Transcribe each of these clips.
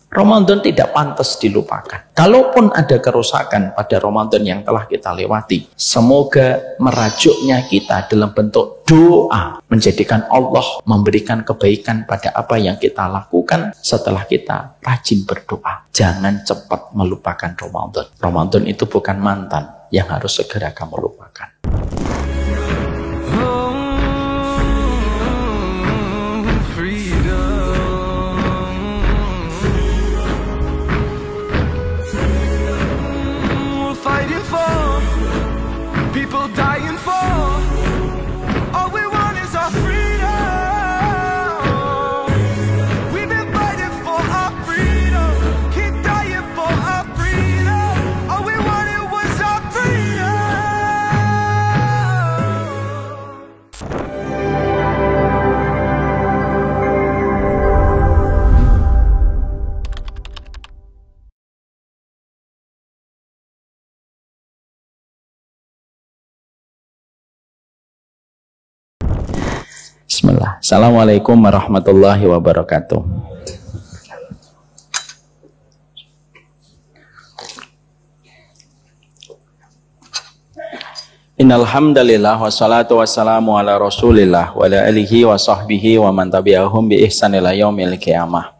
Ramadan tidak pantas dilupakan. Kalaupun ada kerusakan pada Ramadan yang telah kita lewati, semoga merajuknya kita dalam bentuk doa, menjadikan Allah memberikan kebaikan pada apa yang kita lakukan setelah kita rajin berdoa. Jangan cepat melupakan Ramadan. Ramadan itu bukan mantan yang harus segera kamu lupakan. People dying for all we want is our freedom. We've been fighting for our freedom, keep dying for our freedom. All we wanted was our freedom. Bismillah. Assalamualaikum warahmatullahi wabarakatuh. Innal hamdalillah wassalatu wassalamu ala Rasulillah wa ala alihi wa sahbihi wa man tabi'ahum bi ihsan ila yaumil qiyamah.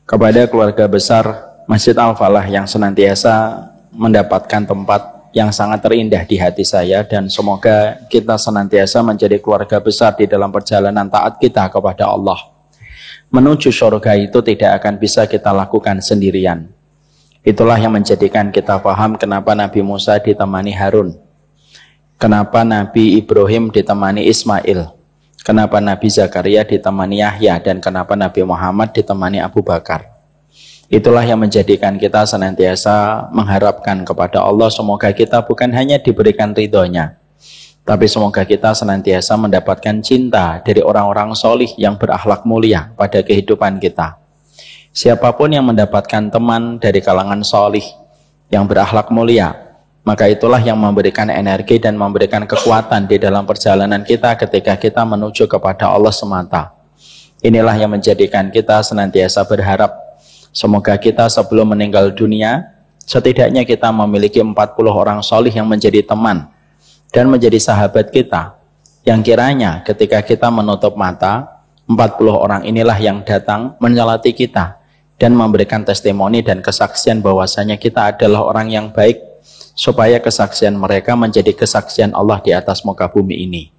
Kepada keluarga besar Masjid Al-Falah yang senantiasa mendapatkan tempat yang sangat terindah di hati saya, dan semoga kita senantiasa menjadi keluarga besar di dalam perjalanan taat kita kepada Allah. Menuju surga itu tidak akan bisa kita lakukan sendirian. Itulah yang menjadikan kita paham kenapa Nabi Musa ditemani Harun, kenapa Nabi Ibrahim ditemani Ismail, kenapa Nabi Zakaria ditemani Yahya, dan kenapa Nabi Muhammad ditemani Abu Bakar. Itulah yang menjadikan kita senantiasa mengharapkan kepada Allah, semoga kita bukan hanya diberikan ridhonya, tapi semoga kita senantiasa mendapatkan cinta dari orang-orang solih yang berakhlak mulia pada kehidupan kita. Siapapun yang mendapatkan teman dari kalangan solih yang berakhlak mulia, maka itulah yang memberikan energi dan memberikan kekuatan di dalam perjalanan kita ketika kita menuju kepada Allah semata. Inilah yang menjadikan kita senantiasa berharap, semoga kita sebelum meninggal dunia, setidaknya kita memiliki 40 orang solih yang menjadi teman dan menjadi sahabat kita, yang kiranya ketika kita menutup mata, 40 orang inilah yang datang menyelati kita dan memberikan testimoni dan kesaksian bahwasanya kita adalah orang yang baik, supaya kesaksian mereka menjadi kesaksian Allah di atas muka bumi ini.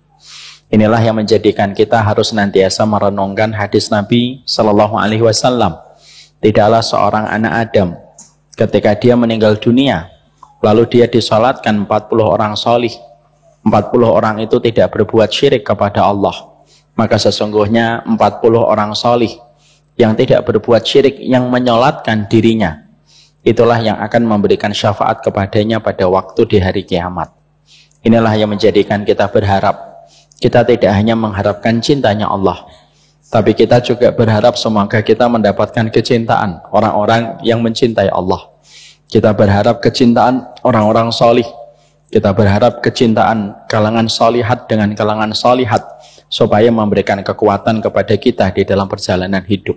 Inilah yang menjadikan kita harus senantiasa merenungkan hadis Nabi Sallallahu Alaihi Wasallam. Tidaklah seorang anak Adam ketika dia meninggal dunia, lalu dia disolatkan 40 orang solih, 40 orang itu tidak berbuat syirik kepada Allah, maka sesungguhnya 40 orang solih yang tidak berbuat syirik, yang menyolatkan dirinya, itulah yang akan memberikan syafaat kepadanya pada waktu di hari kiamat. Inilah yang menjadikan kita berharap, kita tidak hanya mengharapkan cintanya Allah, tapi kita juga berharap semoga kita mendapatkan kecintaan orang-orang yang mencintai Allah. Kita berharap kecintaan orang-orang solih. Kita berharap kecintaan kalangan solihat dengan kalangan solihat, supaya memberikan kekuatan kepada kita di dalam perjalanan hidup.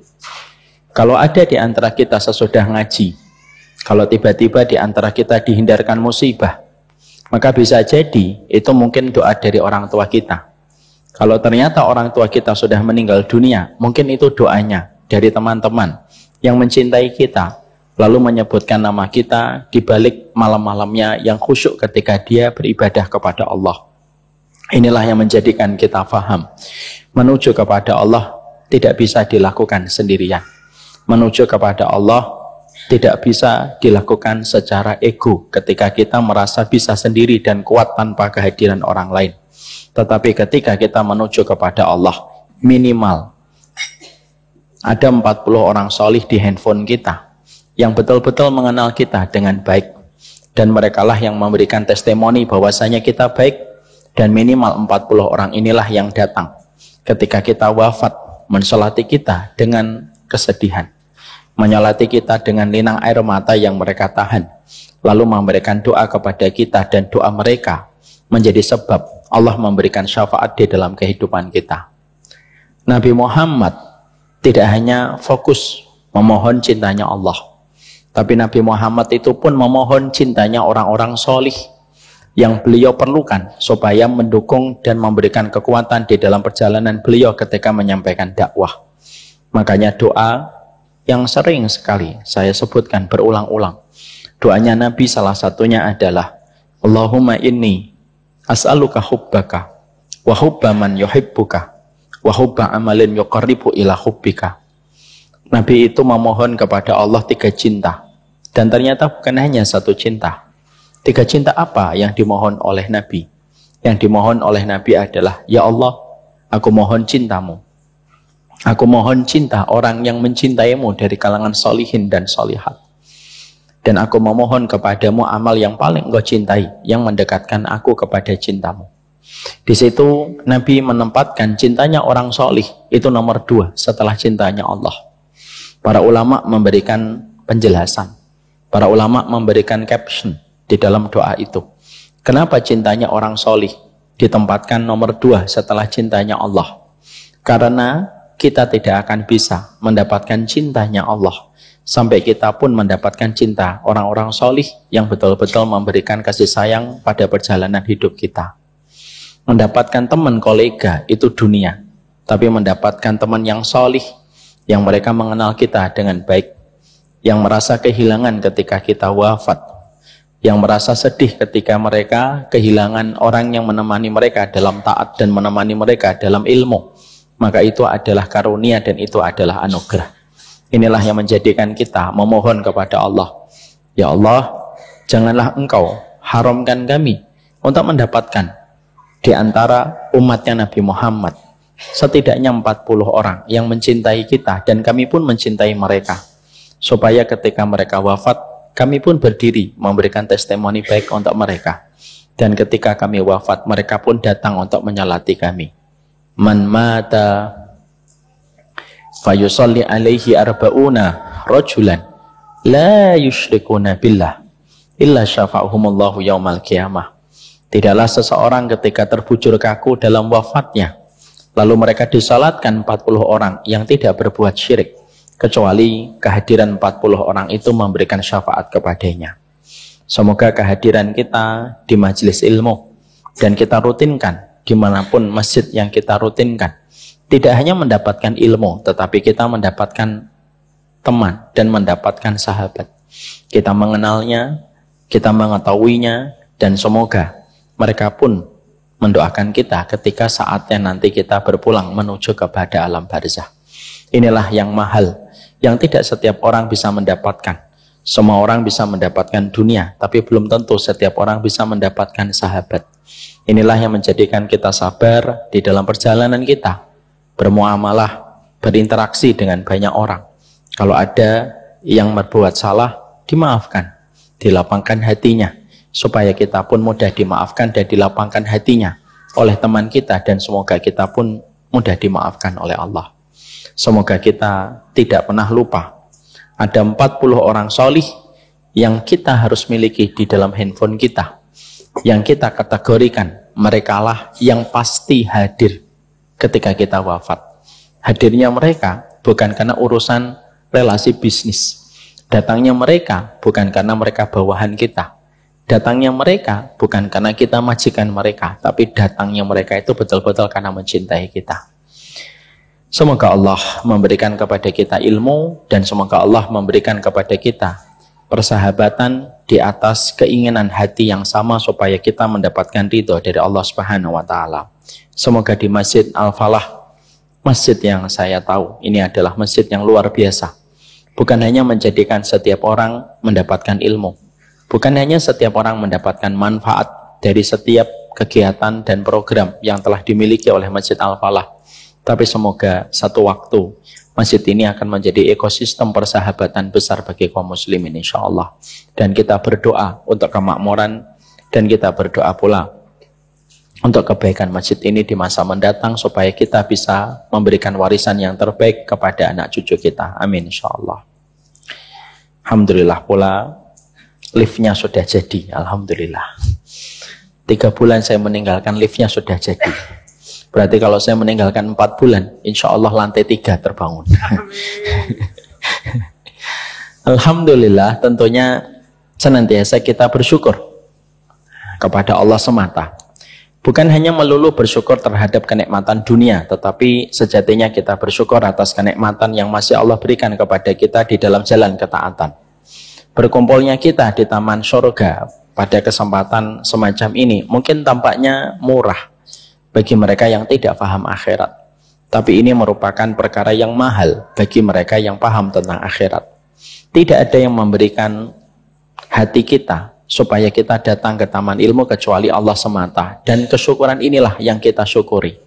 Kalau ada di antara kita sesudah ngaji, kalau tiba-tiba di antara kita dihindarkan musibah, maka bisa jadi itu mungkin doa dari orang tua kita. Kalau ternyata orang tua kita sudah meninggal dunia, mungkin itu doanya dari teman-teman yang mencintai kita, lalu menyebutkan nama kita di balik malam-malamnya yang khusyuk ketika dia beribadah kepada Allah. Inilah yang menjadikan kita faham, menuju kepada Allah tidak bisa dilakukan sendirian. Menuju kepada Allah tidak bisa dilakukan secara ego, ketika kita merasa bisa sendiri dan kuat tanpa kehadiran orang lain. Tetapi ketika kita menuju kepada Allah, minimal ada 40 orang solih di handphone kita yang betul-betul mengenal kita dengan baik, dan merekalah yang memberikan testimoni bahwasanya kita baik, dan minimal 40 orang inilah yang datang ketika kita wafat, mensolati kita dengan kesedihan, menyolati kita dengan linang air mata yang mereka tahan, lalu memberikan doa kepada kita, dan doa mereka menjadi sebab Allah memberikan syafaat di dalam kehidupan kita. Nabi Muhammad tidak hanya fokus memohon cintanya Allah. Tapi Nabi Muhammad itu pun memohon cintanya orang-orang solih yang beliau perlukan supaya mendukung dan memberikan kekuatan di dalam perjalanan beliau ketika menyampaikan dakwah. Makanya doa yang sering sekali saya sebutkan berulang-ulang. Doanya Nabi salah satunya adalah Allahumma inni as'aluka hubbaka wa hubba man yuhibbuka wa hubba amalin yuqarribu ila hubbika. Nabi itu memohon kepada Allah 3 cinta. Dan ternyata bukan hanya 1 cinta. 3 cinta apa yang dimohon oleh Nabi? Yang dimohon oleh Nabi adalah, ya Allah, aku mohon cintamu. Aku mohon cinta orang yang mencintaimu dari kalangan solihin dan solihat. Dan aku memohon kepadamu amal yang paling engkau cintai, yang mendekatkan aku kepada cintamu. Di situ Nabi menempatkan cintanya orang solih itu nomor 2 setelah cintanya Allah. Para ulama memberikan penjelasan. Para ulama memberikan caption di dalam doa itu. Kenapa cintanya orang solih ditempatkan nomor 2 setelah cintanya Allah? Karena kita tidak akan bisa mendapatkan cintanya Allah sampai kita pun mendapatkan cinta orang-orang solih yang betul-betul memberikan kasih sayang pada perjalanan hidup kita. Mendapatkan teman kolega itu dunia, tapi mendapatkan teman yang solih yang mereka mengenal kita dengan baik, yang merasa kehilangan ketika kita wafat, yang merasa sedih ketika mereka kehilangan orang yang menemani mereka dalam taat dan menemani mereka dalam ilmu, maka itu adalah karunia dan itu adalah anugerah. Inilah yang menjadikan kita memohon kepada Allah, ya Allah, janganlah engkau haramkan kami untuk mendapatkan di antara umatnya Nabi Muhammad setidaknya 40 orang yang mencintai kita dan kami pun mencintai mereka, supaya ketika mereka wafat kami pun berdiri memberikan testimoni baik untuk mereka, dan ketika kami wafat mereka pun datang untuk menyolati kami. Man mata fayusalli alaihi arba'una rajulan la yusyrikuna billah illa syafa'ahumullahu yaumal qiyamah. Tidaklah seseorang ketika terbujur kaku dalam wafatnya lalu mereka disalatkan 40 orang yang tidak berbuat syirik, kecuali kehadiran 40 orang itu memberikan syafaat kepadanya. Semoga kehadiran kita di majelis ilmu dan kita rutinkan dimanapun masjid yang kita rutinkan, tidak hanya mendapatkan ilmu, tetapi kita mendapatkan teman dan mendapatkan sahabat. Kita mengenalnya, kita mengetahuinya, dan semoga mereka pun mendoakan kita ketika saatnya nanti kita berpulang menuju kepada alam barzah. Inilah yang mahal, yang tidak setiap orang bisa mendapatkan. Semua orang bisa mendapatkan dunia, tapi belum tentu setiap orang bisa mendapatkan sahabat. Inilah yang menjadikan kita sabar di dalam perjalanan kita, bermuamalah, berinteraksi dengan banyak orang. Kalau ada yang berbuat salah, dimaafkan, dilapangkan hatinya, supaya kita pun mudah dimaafkan dan dilapangkan hatinya oleh teman kita, dan semoga kita pun mudah dimaafkan oleh Allah. Semoga kita tidak pernah lupa ada 40 orang solih yang kita harus miliki di dalam handphone kita, yang kita kategorikan merekalah yang pasti hadir ketika kita wafat. Hadirnya mereka bukan karena urusan relasi bisnis, datangnya mereka bukan karena mereka bawahan kita, datangnya mereka bukan karena kita majikan mereka, tapi datangnya mereka itu betul-betul karena mencintai kita. Semoga Allah memberikan kepada kita ilmu, dan semoga Allah memberikan kepada kita persahabatan di atas keinginan hati yang sama, supaya kita mendapatkan ridho dari Allah Subhanahu wa Ta'ala. Semoga di Masjid Al-Falah, masjid yang saya tahu ini adalah masjid yang luar biasa, bukan hanya menjadikan setiap orang mendapatkan ilmu, bukan hanya setiap orang mendapatkan manfaat dari setiap kegiatan dan program yang telah dimiliki oleh Masjid Al-Falah, tapi semoga satu waktu masjid ini akan menjadi ekosistem persahabatan besar bagi kaum muslimin insyaallah. Dan kita berdoa untuk kemakmuran, dan kita berdoa pula untuk kebaikan masjid ini di masa mendatang, supaya kita bisa memberikan warisan yang terbaik kepada anak cucu kita. Amin insyaallah. Alhamdulillah pula liftnya sudah jadi, alhamdulillah. 3 bulan saya meninggalkan, liftnya sudah jadi. Berarti kalau saya meninggalkan 4 bulan, insya Allah lantai 3 terbangun. Alhamdulillah, tentunya senantiasa kita bersyukur kepada Allah semata. Bukan hanya melulu bersyukur terhadap kenikmatan dunia, tetapi sejatinya kita bersyukur atas kenikmatan yang masih Allah berikan kepada kita di dalam jalan ketaatan. Berkumpulnya kita di taman surga pada kesempatan semacam ini mungkin tampaknya murah bagi mereka yang tidak paham akhirat. Tapi ini merupakan perkara yang mahal bagi mereka yang paham tentang akhirat. Tidak ada yang memberikan hati kita supaya kita datang ke taman ilmu kecuali Allah semata. Dan kesyukuran inilah yang kita syukuri.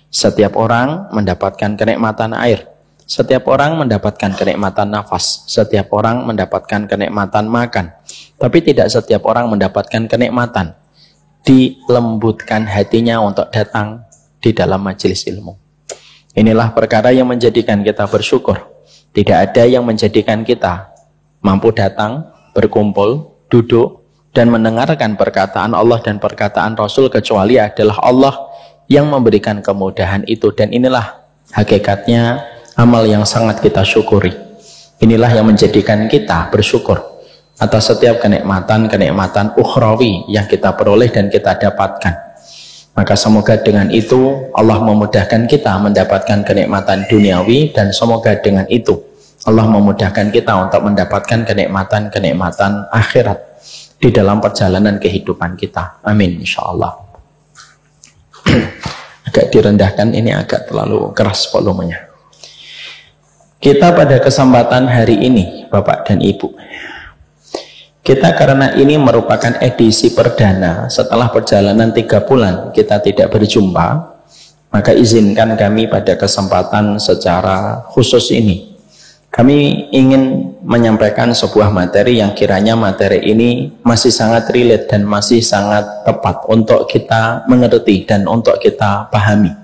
Setiap orang mendapatkan kenikmatan air. Setiap orang mendapatkan kenikmatan nafas. Setiap orang mendapatkan kenikmatan makan. Tapi tidak setiap orang mendapatkan kenikmatan dilembutkan hatinya untuk datang di dalam majelis ilmu. Inilah perkara yang menjadikan kita bersyukur. Tidak ada yang menjadikan kita mampu datang, berkumpul, duduk, dan mendengarkan perkataan Allah dan perkataan Rasul kecuali adalah Allah yang memberikan kemudahan itu. Dan inilah hakikatnya amal yang sangat kita syukuri. Inilah yang menjadikan kita bersyukur atas setiap kenikmatan-kenikmatan ukhrawi yang kita peroleh dan kita dapatkan. Maka semoga dengan itu Allah memudahkan kita mendapatkan kenikmatan duniawi, dan semoga dengan itu Allah memudahkan kita untuk mendapatkan kenikmatan-kenikmatan akhirat di dalam perjalanan kehidupan kita. Amin insyaallah. Agak direndahkan, ini agak terlalu keras volumenya. Kita pada kesempatan hari ini, Bapak dan Ibu, kita karena ini merupakan edisi perdana setelah perjalanan 3 bulan kita tidak berjumpa, maka izinkan kami pada kesempatan secara khusus ini, kami ingin menyampaikan sebuah materi yang kiranya materi ini masih sangat relate dan masih sangat tepat untuk kita mengerti dan untuk kita pahami.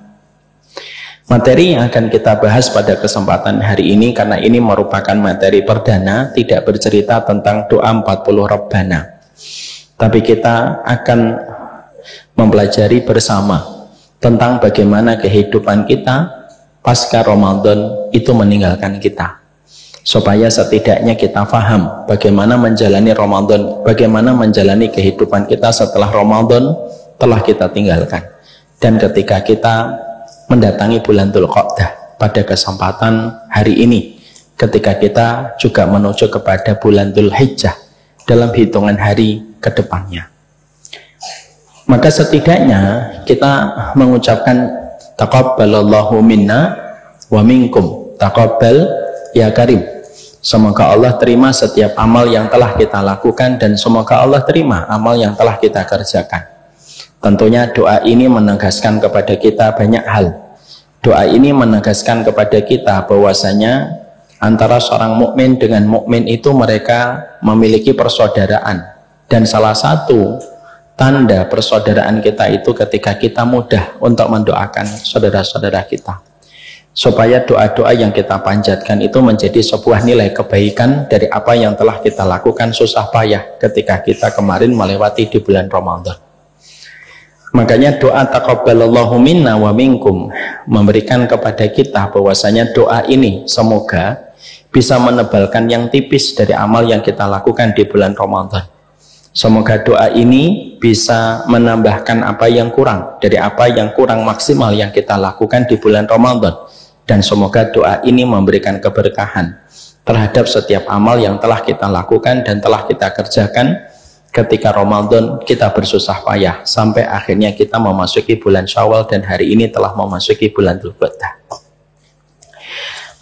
Materi yang akan kita bahas pada kesempatan hari ini, karena ini merupakan materi perdana, tidak bercerita tentang doa 40 Rabbana. Tapi kita akan mempelajari bersama tentang bagaimana kehidupan kita pasca Ramadan itu meninggalkan kita. Supaya setidaknya kita paham bagaimana menjalani Ramadan, bagaimana menjalani kehidupan kita setelah Ramadan telah kita tinggalkan. Dan ketika kita mendatangi bulan Dzulqa'dah pada kesempatan hari ini, ketika kita juga menuju kepada bulan Dzulhijjah dalam hitungan hari ke depannya, maka setidaknya kita mengucapkan taqabbalallahu minna wa minkum, taqabbal ya karim. Semoga Allah terima setiap amal yang telah kita lakukan, dan semoga Allah terima amal yang telah kita kerjakan. Tentunya doa ini menegaskan kepada kita banyak hal. Doa ini menegaskan kepada kita bahwasanya antara seorang mukmin dengan mukmin itu mereka memiliki persaudaraan. Dan salah satu tanda persaudaraan kita itu ketika kita mudah untuk mendoakan saudara-saudara kita. Supaya doa-doa yang kita panjatkan itu menjadi sebuah nilai kebaikan dari apa yang telah kita lakukan susah payah ketika kita kemarin melewati di bulan Ramadan. Makanya doa taqabbalallahu minna wa minkum memberikan kepada kita bahwasanya doa ini semoga bisa menebalkan yang tipis dari amal yang kita lakukan di bulan Ramadan. Semoga doa ini bisa menambahkan apa yang kurang dari apa yang kurang maksimal yang kita lakukan di bulan Ramadan. Dan semoga doa ini memberikan keberkahan terhadap setiap amal yang telah kita lakukan dan telah kita kerjakan ketika Ramadan kita bersusah payah sampai akhirnya kita memasuki bulan Syawal, dan hari ini telah memasuki bulan Dzulqa'dah.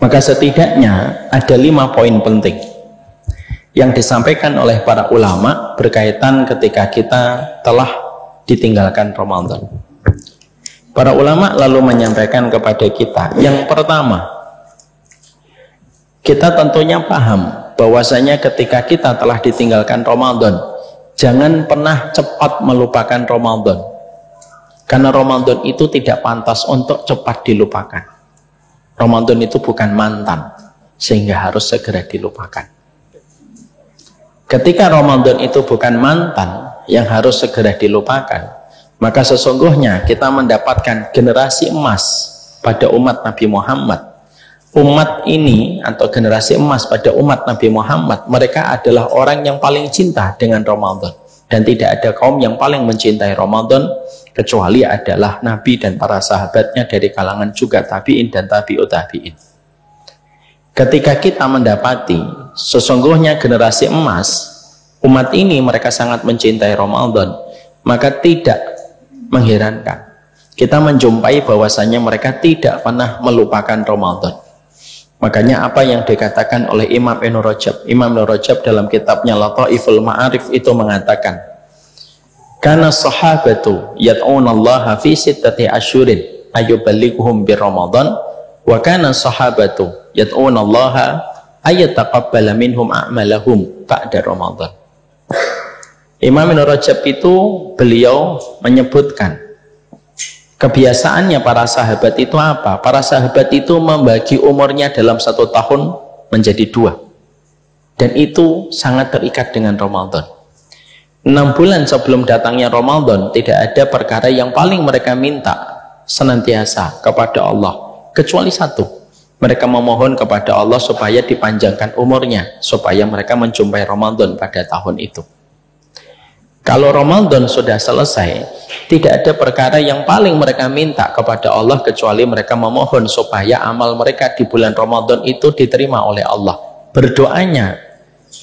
Maka setidaknya ada 5 poin penting yang disampaikan oleh para ulama berkaitan ketika kita telah ditinggalkan Ramadan. Para ulama lalu menyampaikan kepada kita, yang pertama, kita tentunya paham bahwasanya ketika kita telah ditinggalkan Ramadan, jangan pernah cepat melupakan Ramadan. Karena Ramadan itu tidak pantas untuk cepat dilupakan. Ramadan itu bukan mantan, sehingga harus segera dilupakan. Ketika Ramadan itu bukan mantan yang harus segera dilupakan, maka sesungguhnya kita mendapatkan generasi emas pada umat Nabi Muhammad, umat ini atau generasi emas pada umat Nabi Muhammad, mereka adalah orang yang paling cinta dengan Ramadan, dan tidak ada kaum yang paling mencintai Ramadan kecuali adalah Nabi dan para sahabatnya dari kalangan juga tabi'in dan tabi'ut tabi'in. Ketika kita mendapati sesungguhnya generasi emas umat ini mereka sangat mencintai Ramadan, maka tidak mengherankan kita menjumpai bahwasanya mereka tidak pernah melupakan Ramadan. Makanya apa yang dikatakan oleh Imam Ibnu Rajab, Imam Ibnu Rajab dalam kitabnya Lataiful Ma'arif itu mengatakan, kana sahabatu yad'unallaha fi sittati asyurin ayuballighuhum bi Ramadan, wa kana sahabatu yad'unallaha ayataqabbala minhum a'malahum ba'da Ramadan. Imam Ibnu Rajab itu beliau menyebutkan kebiasaannya para sahabat itu apa? Para sahabat itu membagi umurnya dalam 1 tahun menjadi 2, dan itu sangat terikat dengan Ramadan. 6 bulan sebelum datangnya Ramadan tidak ada perkara yang paling mereka minta senantiasa kepada Allah kecuali satu, mereka memohon kepada Allah supaya dipanjangkan umurnya, supaya mereka menjumpai Ramadan pada tahun itu. Kalau Ramadan sudah selesai, tidak ada perkara yang paling mereka minta kepada Allah kecuali mereka memohon supaya amal mereka di bulan Ramadan itu diterima oleh Allah. Berdoanya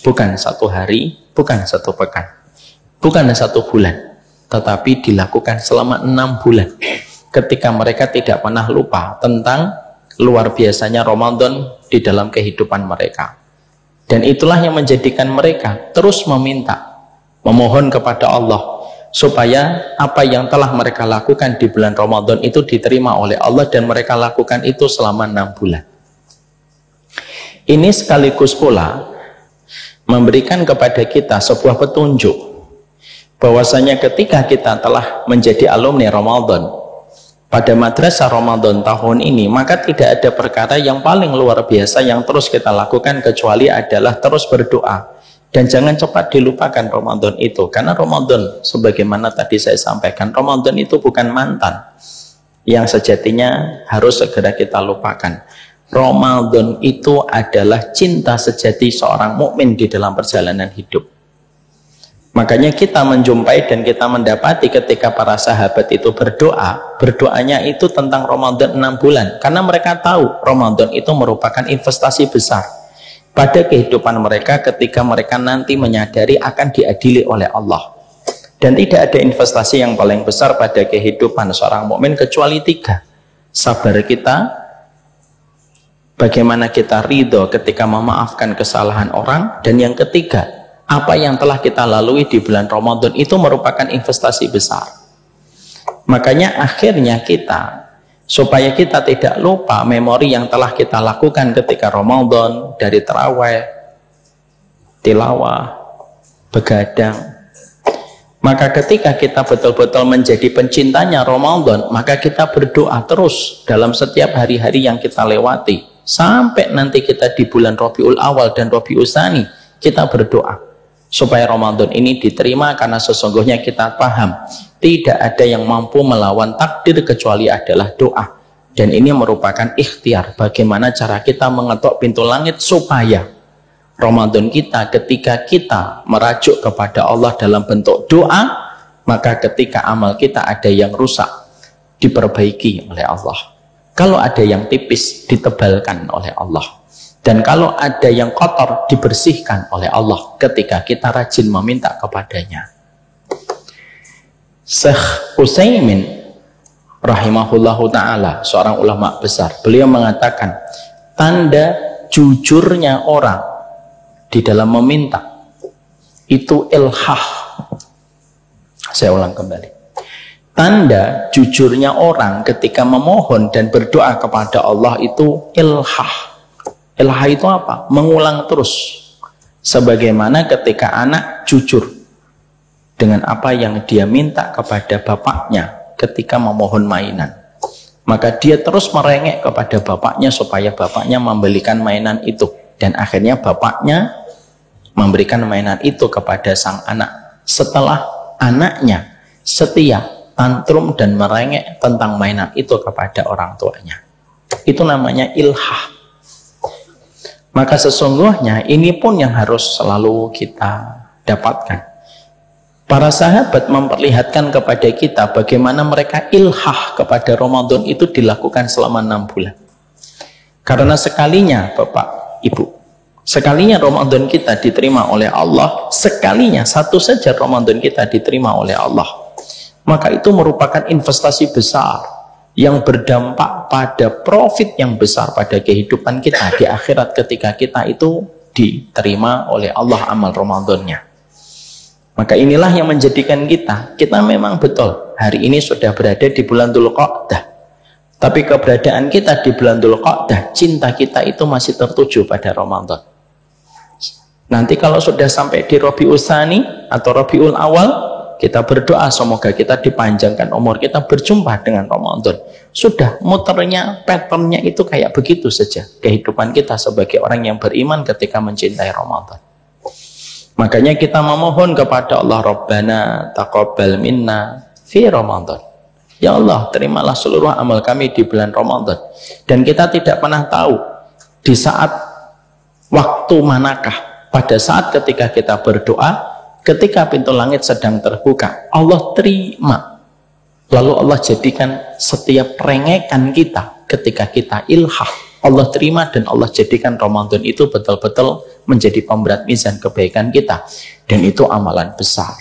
bukan 1 hari, bukan 1 pekan, bukan 1 bulan, tetapi dilakukan selama 6 bulan. Ketika mereka tidak pernah lupa tentang luar biasanya Ramadan di dalam kehidupan mereka. Dan itulah yang menjadikan mereka terus memohon kepada Allah supaya apa yang telah mereka lakukan di bulan Ramadan itu diterima oleh Allah, dan mereka lakukan itu selama 6 bulan. Ini sekaligus pula memberikan kepada kita sebuah petunjuk bahwasanya ketika kita telah menjadi alumni Ramadan pada madrasah Ramadan tahun ini, maka tidak ada perkara yang paling luar biasa yang terus kita lakukan kecuali adalah terus berdoa. Dan jangan cepat dilupakan Ramadan itu, karena Ramadan sebagaimana tadi saya sampaikan, Ramadan itu bukan mantan yang sejatinya harus segera kita lupakan. Ramadan itu adalah cinta sejati seorang mukmin di dalam perjalanan hidup. Makanya kita menjumpai dan kita mendapati ketika para sahabat itu berdoa, berdoanya itu tentang Ramadan 6 bulan, karena mereka tahu Ramadan itu merupakan investasi besar pada kehidupan mereka ketika mereka nanti menyadari akan diadili oleh Allah. Dan tidak ada investasi yang paling besar pada kehidupan seorang mukmin kecuali 3. Sabar kita, bagaimana kita ridho ketika memaafkan kesalahan orang, dan yang ketiga, apa yang telah kita lalui di bulan Ramadan itu merupakan investasi besar. Makanya akhirnya kita, supaya kita tidak lupa memori yang telah kita lakukan ketika Ramadan, dari tarawih, tilawah, begadang, maka ketika kita betul-betul menjadi pencintanya Ramadan, maka kita berdoa terus dalam setiap hari-hari yang kita lewati sampai nanti kita di bulan Rabiul Awal dan Rabiul Tsani, kita berdoa supaya Ramadan ini diterima, karena sesungguhnya kita paham tidak ada yang mampu melawan takdir kecuali adalah doa. Dan ini merupakan ikhtiar bagaimana cara kita mengetuk pintu langit supaya Ramadan kita, ketika kita merajuk kepada Allah dalam bentuk doa, maka ketika amal kita ada yang rusak, diperbaiki oleh Allah. Kalau ada yang tipis, ditebalkan oleh Allah. Dan kalau ada yang kotor, dibersihkan oleh Allah ketika kita rajin meminta kepadanya. Syekh Utsaimin rahimahullahu ta'ala, seorang ulama besar, beliau mengatakan tanda jujurnya orang di dalam meminta itu ilhah. Saya ulang kembali, tanda jujurnya orang ketika memohon dan berdoa kepada Allah itu ilhah. Ilhah itu apa? Mengulang terus, sebagaimana ketika anak jujur dengan apa yang dia minta kepada bapaknya ketika memohon mainan, maka dia terus merengek kepada bapaknya supaya bapaknya membelikan mainan itu, dan akhirnya bapaknya memberikan mainan itu kepada sang anak setelah anaknya setia, tantrum dan merengek tentang mainan itu kepada orang tuanya. Itu namanya ilhah. Maka sesungguhnya ini pun yang harus selalu kita dapatkan. Para sahabat memperlihatkan kepada kita bagaimana mereka ilhah kepada Ramadan itu dilakukan selama 6 bulan. Karena sekalinya Bapak, Ibu, sekalinya Ramadan kita diterima oleh Allah, sekalinya satu saja Ramadan kita diterima oleh Allah, maka itu merupakan investasi besar yang berdampak pada profit yang besar pada kehidupan kita di akhirat ketika kita itu diterima oleh Allah amal Ramadannya. Maka inilah yang menjadikan kita memang betul hari ini sudah berada di bulan Dzulqa'dah, tapi keberadaan kita di bulan Dzulqa'dah, cinta kita itu masih tertuju pada Ramadan. Nanti kalau sudah sampai di Rabiul Tsani atau Rabiul Awal, kita berdoa semoga kita dipanjangkan umur kita berjumpa dengan Ramadan. Sudah muternya, patternnya itu kayak begitu saja kehidupan kita sebagai orang yang beriman ketika mencintai Ramadan. Makanya kita memohon kepada Allah, Rabbana taqabbal minna fi Ramadan. Ya Allah, terimalah seluruh amal kami di bulan Ramadan. Dan kita tidak pernah tahu di saat waktu manakah, pada saat ketika kita berdoa, ketika pintu langit sedang terbuka, Allah terima. Lalu Allah jadikan setiap rengekan kita ketika kita ilhah, Allah terima, dan Allah jadikan Ramadan itu betul-betul menjadi pemberat mizan kebaikan kita. Dan itu amalan besar.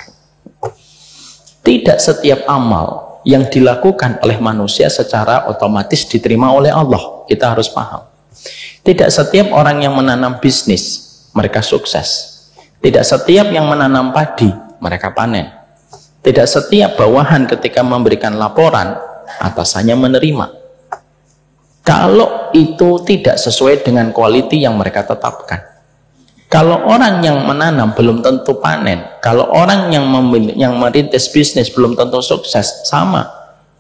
Tidak setiap amal yang dilakukan oleh manusia secara otomatis diterima oleh Allah. Kita harus paham. Tidak setiap orang yang menanam bisnis mereka sukses. Tidak setiap yang menanam padi mereka panen. Tidak setiap bawahan ketika memberikan laporan atasannya menerima. Kalau itu tidak sesuai dengan quality yang mereka tetapkan. Kalau orang yang menanam belum tentu panen. Kalau orang yang merintis bisnis belum tentu sukses. Sama.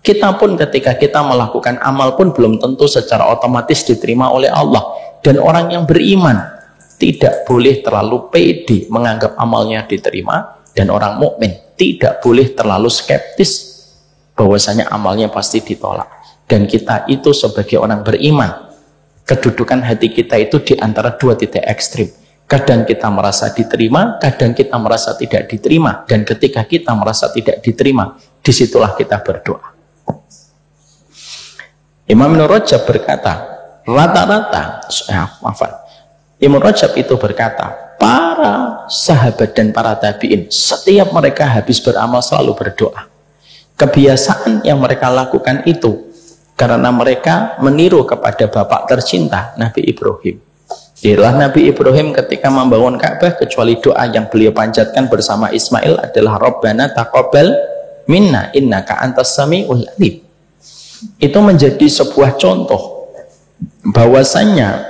Kita pun ketika kita melakukan amal pun belum tentu secara otomatis diterima oleh Allah. Dan orang yang beriman tidak boleh terlalu pede menganggap amalnya diterima. Dan orang mukmin tidak boleh terlalu skeptis bahwasanya amalnya pasti ditolak. Dan kita itu sebagai orang beriman, kedudukan hati kita itu di antara dua titik ekstrim. Kadang kita merasa diterima, kadang kita merasa tidak diterima. Dan ketika kita merasa tidak diterima, disitulah kita berdoa. Imam Ibnu Rajab berkata, Imam Rajab itu berkata, para sahabat dan para tabi'in, setiap mereka habis beramal selalu berdoa. Kebiasaan yang mereka lakukan itu karena mereka meniru kepada bapak tercinta Nabi Ibrahim. Inilah Nabi Ibrahim ketika membangun Ka'bah, kecuali doa yang beliau panjatkan bersama Ismail adalah Rabbana taqabbal minna innaka antas samiul alim. Itu menjadi sebuah contoh bahwasanya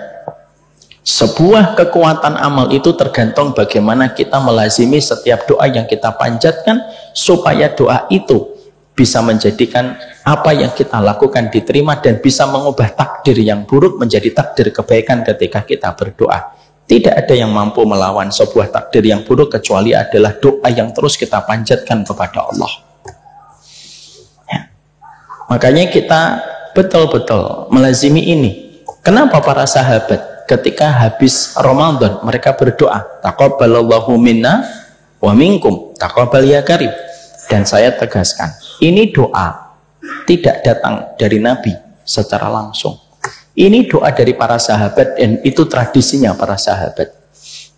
sebuah kekuatan amal itu tergantung bagaimana kita melazimi setiap doa yang kita panjatkan, supaya doa itu bisa menjadikan apa yang kita lakukan diterima dan bisa mengubah takdir yang buruk menjadi takdir kebaikan ketika kita berdoa. Tidak ada yang mampu melawan sebuah takdir yang buruk kecuali adalah doa yang terus kita panjatkan kepada Allah. Ya. Makanya kita betul-betul melazimi ini. Kenapa para sahabat ketika habis Ramadan mereka berdoa, taqabbalallahu minna wa minkum taqabbal ya karim. Dan saya tegaskan, ini doa tidak datang dari Nabi secara langsung. Ini doa dari para sahabat dan itu tradisinya para sahabat.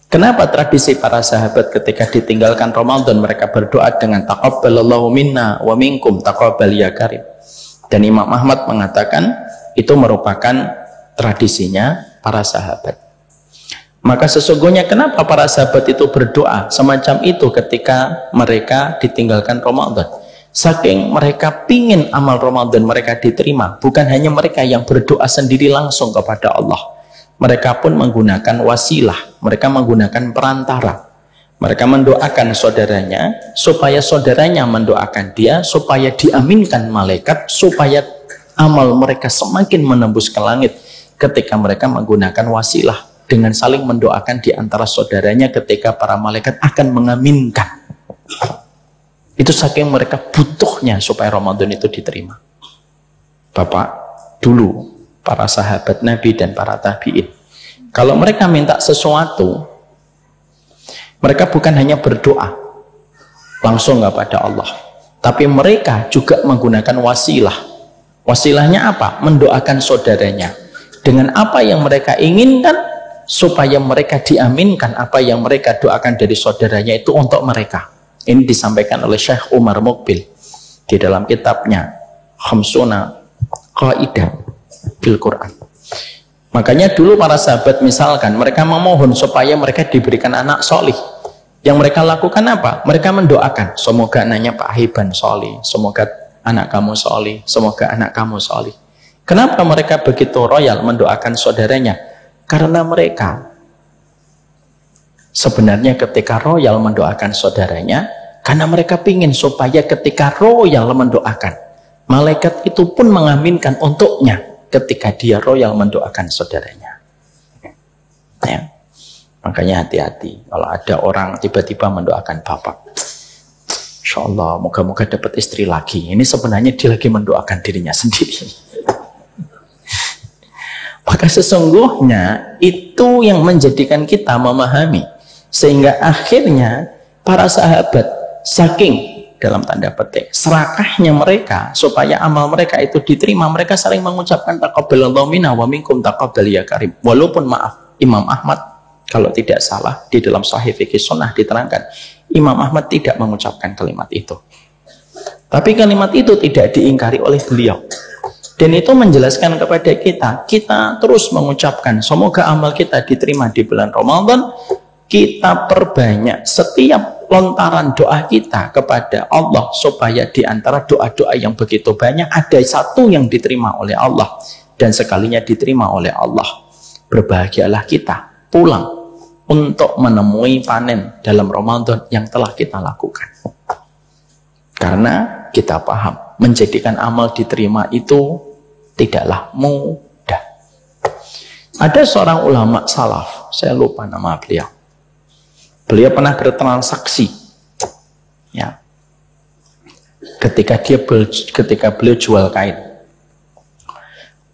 Kenapa tradisi para sahabat ketika ditinggalkan Ramadan mereka berdoa dengan taqabbalallahu minna wa minkum taqabbal ya karim. Dan Imam Ahmad mengatakan itu merupakan tradisinya para sahabat. Maka sesungguhnya kenapa para sahabat itu berdoa semacam itu ketika mereka ditinggalkan Ramadan? Saking mereka pingin amal Ramadan mereka diterima. Bukan hanya mereka yang berdoa sendiri langsung kepada Allah. Mereka pun menggunakan wasilah. Mereka menggunakan perantara. Mereka mendoakan saudaranya supaya saudaranya mendoakan dia, supaya diaminkan malaikat, supaya amal mereka semakin menembus ke langit ketika mereka menggunakan wasilah. Dengan saling mendoakan di antara saudaranya ketika para malaikat akan mengaminkan. Itu saking mereka butuhnya supaya Ramadan itu diterima. Bapak, dulu para sahabat Nabi dan para tabi'in Kalau mereka minta sesuatu, mereka bukan hanya berdoa langsung kepada Allah, tapi mereka juga menggunakan wasilah. Wasilahnya apa? Mendoakan saudaranya dengan apa yang mereka inginkan, supaya mereka diaminkan apa yang mereka doakan dari saudaranya itu untuk mereka. Ini disampaikan oleh Syekh Umar Muqbil di dalam kitabnya Khamsuna Qaidah fil Quran. Makanya dulu para sahabat misalkan mereka memohon supaya mereka diberikan anak solih, yang mereka lakukan apa? Mereka mendoakan, semoga anaknya Pak Hiban solih, semoga anak kamu solih, semoga anak kamu solih. Kenapa mereka begitu royal mendoakan saudaranya? Karena mereka sebenarnya ketika royal mendoakan saudaranya, karena mereka ingin supaya ketika royal mendoakan, malaikat itu pun mengaminkan untuknya ketika dia royal mendoakan saudaranya. Ya. Makanya hati-hati kalau ada orang tiba-tiba mendoakan bapak, Insya Allah moga-moga dapat istri lagi. Ini sebenarnya dia lagi mendoakan dirinya sendiri. Maka sesungguhnya itu yang menjadikan kita memahami, sehingga akhirnya para sahabat saking dalam tanda petik serakahnya mereka supaya amal mereka itu diterima, mereka sering mengucapkan taqabbalallahu minna wa minkum taqabbal ya karim. Walaupun maaf, Imam Ahmad kalau tidak salah di dalam Sahih Fikih Sunnah diterangkan, Imam Ahmad tidak mengucapkan kalimat itu, tapi kalimat itu tidak diingkari oleh beliau. Dan itu menjelaskan kepada kita terus mengucapkan semoga amal kita diterima di bulan Ramadan. Kita perbanyak setiap lontaran doa kita kepada Allah, supaya di antara doa-doa yang begitu banyak ada satu yang diterima oleh Allah, dan sekalinya diterima oleh Allah, berbahagialah kita pulang untuk menemui panen dalam Ramadan yang telah kita lakukan. Karena kita paham menjadikan amal diterima itu tidaklah mudah. Ada seorang ulama salaf, saya lupa nama beliau. Beliau pernah bertransaksi, ya, ketika beliau jual kain.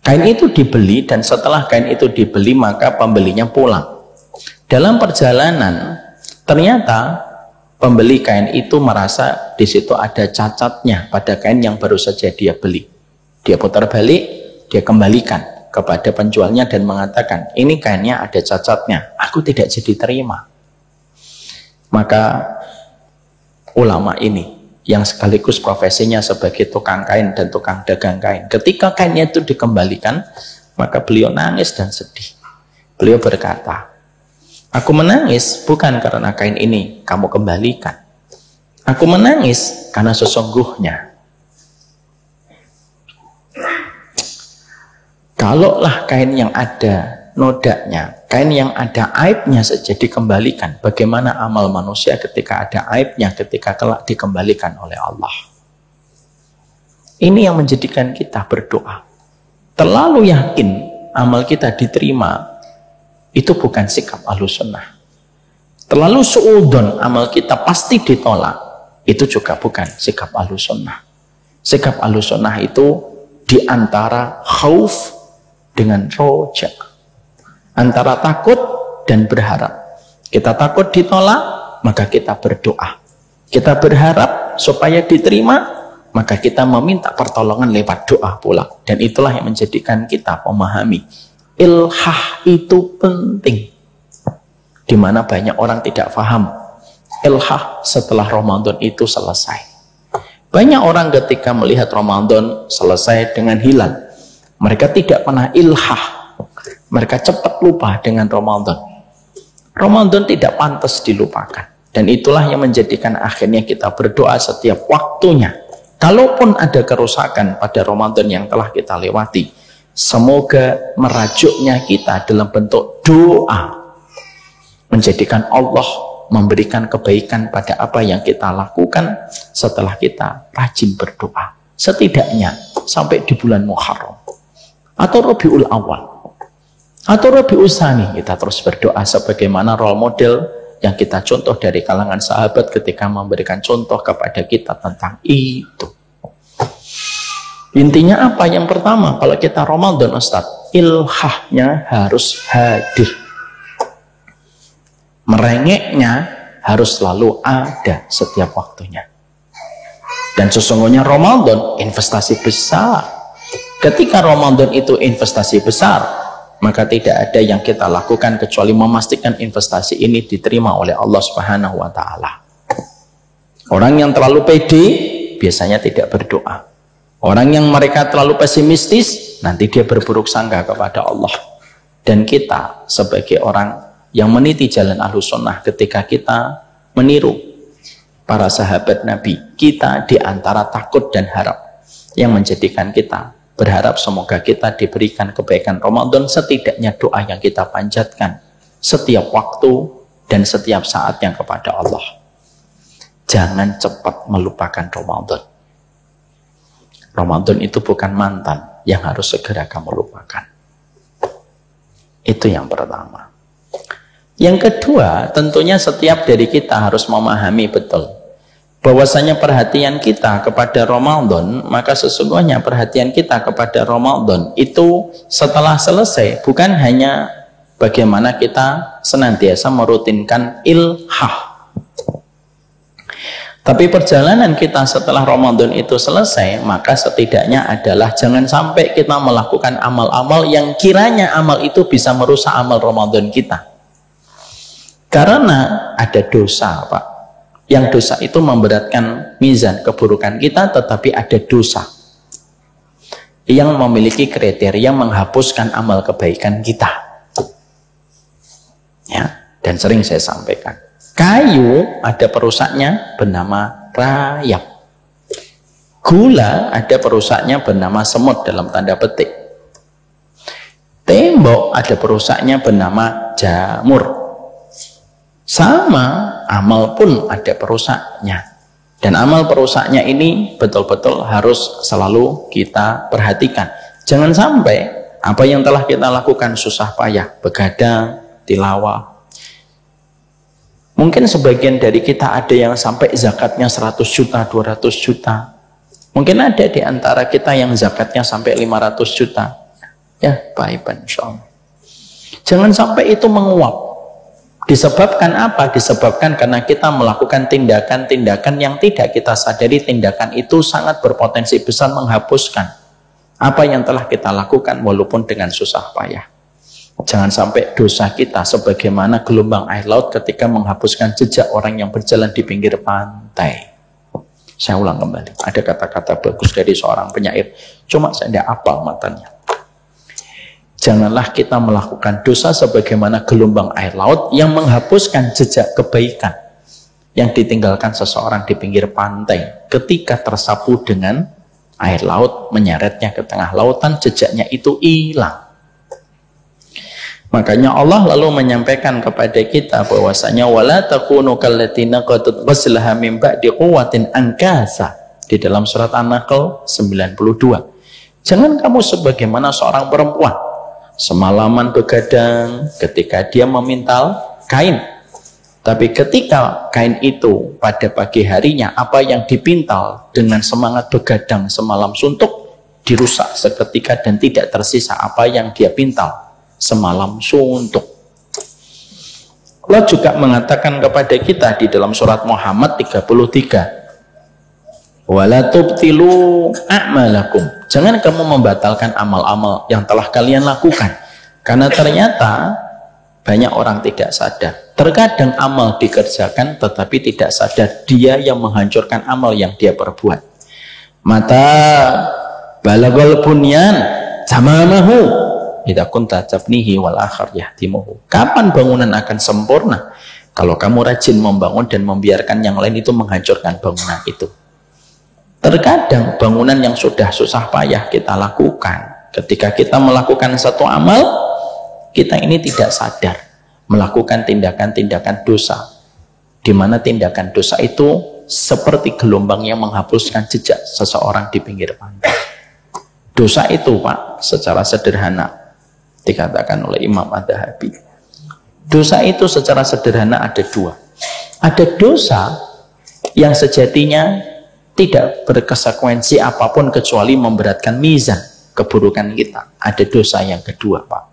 Kain itu dibeli, dan setelah kain itu dibeli maka pembelinya pulang. Dalam perjalanan ternyata pembeli kain itu merasa di situ ada cacatnya pada kain yang baru saja dia beli. Dia putar balik, dia kembalikan kepada penjualnya dan mengatakan, ini kainnya ada cacatnya, aku tidak jadi terima. Maka ulama ini yang sekaligus profesinya sebagai tukang kain dan tukang dagang kain, ketika kainnya itu dikembalikan, maka beliau nangis dan sedih. Beliau berkata, aku menangis bukan karena kain ini kamu kembalikan. Aku menangis karena sesungguhnya kalaulah kain yang ada nodanya, kain yang ada aibnya saja dikembalikan, bagaimana amal manusia ketika ada aibnya, ketika kelak dikembalikan oleh Allah. Ini yang menjadikan kita berdoa. Terlalu yakin amal kita diterima, itu bukan sikap Ahlussunnah. Terlalu suudon amal kita pasti ditolak, itu juga bukan sikap Ahlussunnah. Sikap Ahlussunnah itu diantara khauf dengan roja, antara takut dan berharap. Kita takut ditolak, maka kita berdoa. Kita berharap supaya diterima, maka kita meminta pertolongan lewat doa pula. Dan itulah yang menjadikan kita memahami ilhah itu penting, di mana banyak orang tidak paham ilhah setelah Ramadan itu selesai. Banyak orang ketika melihat Ramadan selesai dengan hilal, mereka tidak pernah ilhah, mereka cepat lupa dengan Ramadan. Ramadan tidak pantas dilupakan, dan itulah yang menjadikan akhirnya kita berdoa setiap waktunya. Kalaupun ada kerusakan pada Ramadan yang telah kita lewati, semoga merajuknya kita dalam bentuk doa, menjadikan Allah memberikan kebaikan pada apa yang kita lakukan setelah kita rajin berdoa. Setidaknya sampai di bulan Muharram atau Rabiul Awal atau Rabiul Tsani, kita terus berdoa sebagaimana role model yang kita contoh dari kalangan sahabat ketika memberikan contoh kepada kita tentang itu. Intinya apa? Yang pertama, kalau kita Ramadan, Ustaz, ilhahnya harus hadir. Merengeknya harus selalu ada setiap waktunya. Dan sesungguhnya Ramadan investasi besar. Ketika Ramadan itu investasi besar, maka tidak ada yang kita lakukan kecuali memastikan investasi ini diterima oleh Allah Subhanahu wa taala. Orang yang terlalu pede biasanya tidak berdoa. Orang yang mereka terlalu pesimistis, nanti dia berburuk sangka kepada Allah. Dan kita sebagai orang yang meniti jalan Ahlus Sunnah, ketika kita meniru para sahabat Nabi, kita di antara takut dan harap yang menjadikan kita berharap semoga kita diberikan kebaikan Ramadan, setidaknya doa yang kita panjatkan setiap waktu dan setiap saat yang kepada Allah. Jangan cepat melupakan Ramadan. Ramadan itu bukan mantan yang harus segera kamu lupakan. Itu yang pertama. Yang kedua, tentunya setiap dari kita harus memahami betul bahwasanya perhatian kita kepada Ramadan, maka sesungguhnya perhatian kita kepada Ramadan itu setelah selesai bukan hanya bagaimana kita senantiasa merutinkan ilhah. Tapi perjalanan kita setelah Ramadan itu selesai, maka setidaknya adalah jangan sampai kita melakukan amal-amal yang kiranya amal itu bisa merusak amal Ramadan kita. Karena ada dosa, Pak. Yang dosa itu memberatkan mizan keburukan kita, tetapi ada dosa yang memiliki kriteria menghapuskan amal kebaikan kita. Ya, dan sering saya sampaikan. Kayu ada perusaknya bernama rayap. Gula ada perusaknya bernama semut dalam tanda petik. Tembok ada perusaknya bernama jamur. Sama, amal pun ada perusaknya. Dan amal perusaknya ini betul-betul harus selalu kita perhatikan. Jangan sampai apa yang telah kita lakukan susah payah, begadang, tilawah. Mungkin sebagian dari kita ada yang sampai zakatnya 100 juta, 200 juta. Mungkin ada di antara kita yang zakatnya sampai 500 juta. Ya, baik, insyaallah. Jangan sampai itu menguap. Disebabkan apa? Disebabkan karena kita melakukan tindakan-tindakan yang tidak kita sadari. Tindakan itu sangat berpotensi besar menghapuskan apa yang telah kita lakukan walaupun dengan susah payah. Jangan sampai dosa kita sebagaimana gelombang air laut ketika menghapuskan jejak orang yang berjalan di pinggir pantai. Saya ulang kembali. Ada kata-kata bagus dari seorang penyair. Cuma saya tidak hafal matanya. Janganlah kita melakukan dosa sebagaimana gelombang air laut yang menghapuskan jejak kebaikan yang ditinggalkan seseorang di pinggir pantai ketika tersapu dengan air laut, menyeretnya ke tengah lautan, jejaknya itu hilang. Makanya Allah lalu menyampaikan kepada kita bahwasanya wala takunu kallatina qatat ghaslaha min ba'di quwwatin ankasa di dalam surat An-Nahl 92. Jangan kamu sebagaimana seorang perempuan semalaman begadang ketika dia memintal kain. Tapi ketika kain itu pada pagi harinya, apa yang dipintal dengan semangat begadang semalam suntuk dirusak seketika dan tidak tersisa apa yang dia pintal semalam suntuk. Allah juga mengatakan kepada kita di dalam surat Muhammad 33, wala tubtilu a'malakum. Jangan kamu membatalkan amal-amal yang telah kalian lakukan. Karena ternyata banyak orang tidak sadar. Terkadang amal dikerjakan tetapi tidak sadar dia yang menghancurkan amal yang dia perbuat. Mata balagol bunyan tamamahu idza kunta tabnihi wal akhar yahtimuhu. Kapan bangunan akan sempurna? Kalau kamu rajin membangun dan membiarkan yang lain itu menghancurkan bangunan itu. Terkadang bangunan yang sudah susah payah kita lakukan, ketika kita melakukan satu amal, kita ini tidak sadar melakukan tindakan-tindakan dosa, di mana tindakan dosa itu seperti gelombang yang menghapuskan jejak seseorang di pinggir pantai. Dosa itu, Pak, secara sederhana dikatakan oleh Imam Adz-Dzahabi, dosa itu secara sederhana ada dua. Ada dosa yang sejatinya tidak berkonsekuensi apapun kecuali memberatkan mizan keburukan kita. Ada dosa yang kedua, Pak.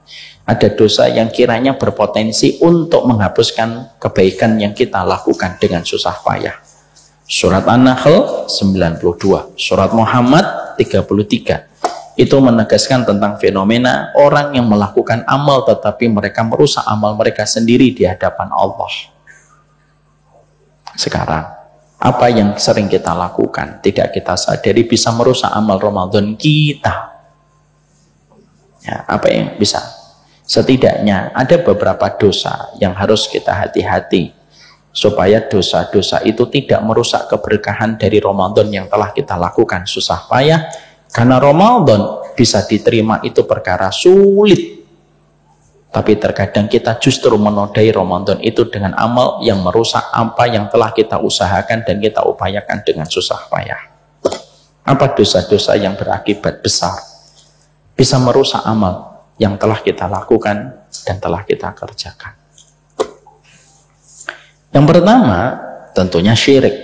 ada dosa yang kiranya berpotensi untuk menghapuskan kebaikan yang kita lakukan dengan susah payah. Surat An-Nahl 92, surat Muhammad 33. Itu menegaskan tentang fenomena orang yang melakukan amal tetapi mereka merusak amal mereka sendiri di hadapan Allah. Sekarang, apa yang sering kita lakukan tidak kita sadari bisa merusak amal Ramadan kita. Ya, apa yang bisa? Setidaknya ada beberapa dosa yang harus kita hati-hati supaya dosa-dosa itu tidak merusak keberkahan dari Ramadan yang telah kita lakukan susah payah. Karena Ramadan bisa diterima itu perkara sulit, tapi terkadang kita justru menodai Ramadan itu dengan amal yang merusak apa yang telah kita usahakan dan kita upayakan dengan susah payah. Apa dosa-dosa yang berakibat besar bisa merusak amal yang telah kita lakukan dan telah kita kerjakan? Yang pertama tentunya syirik.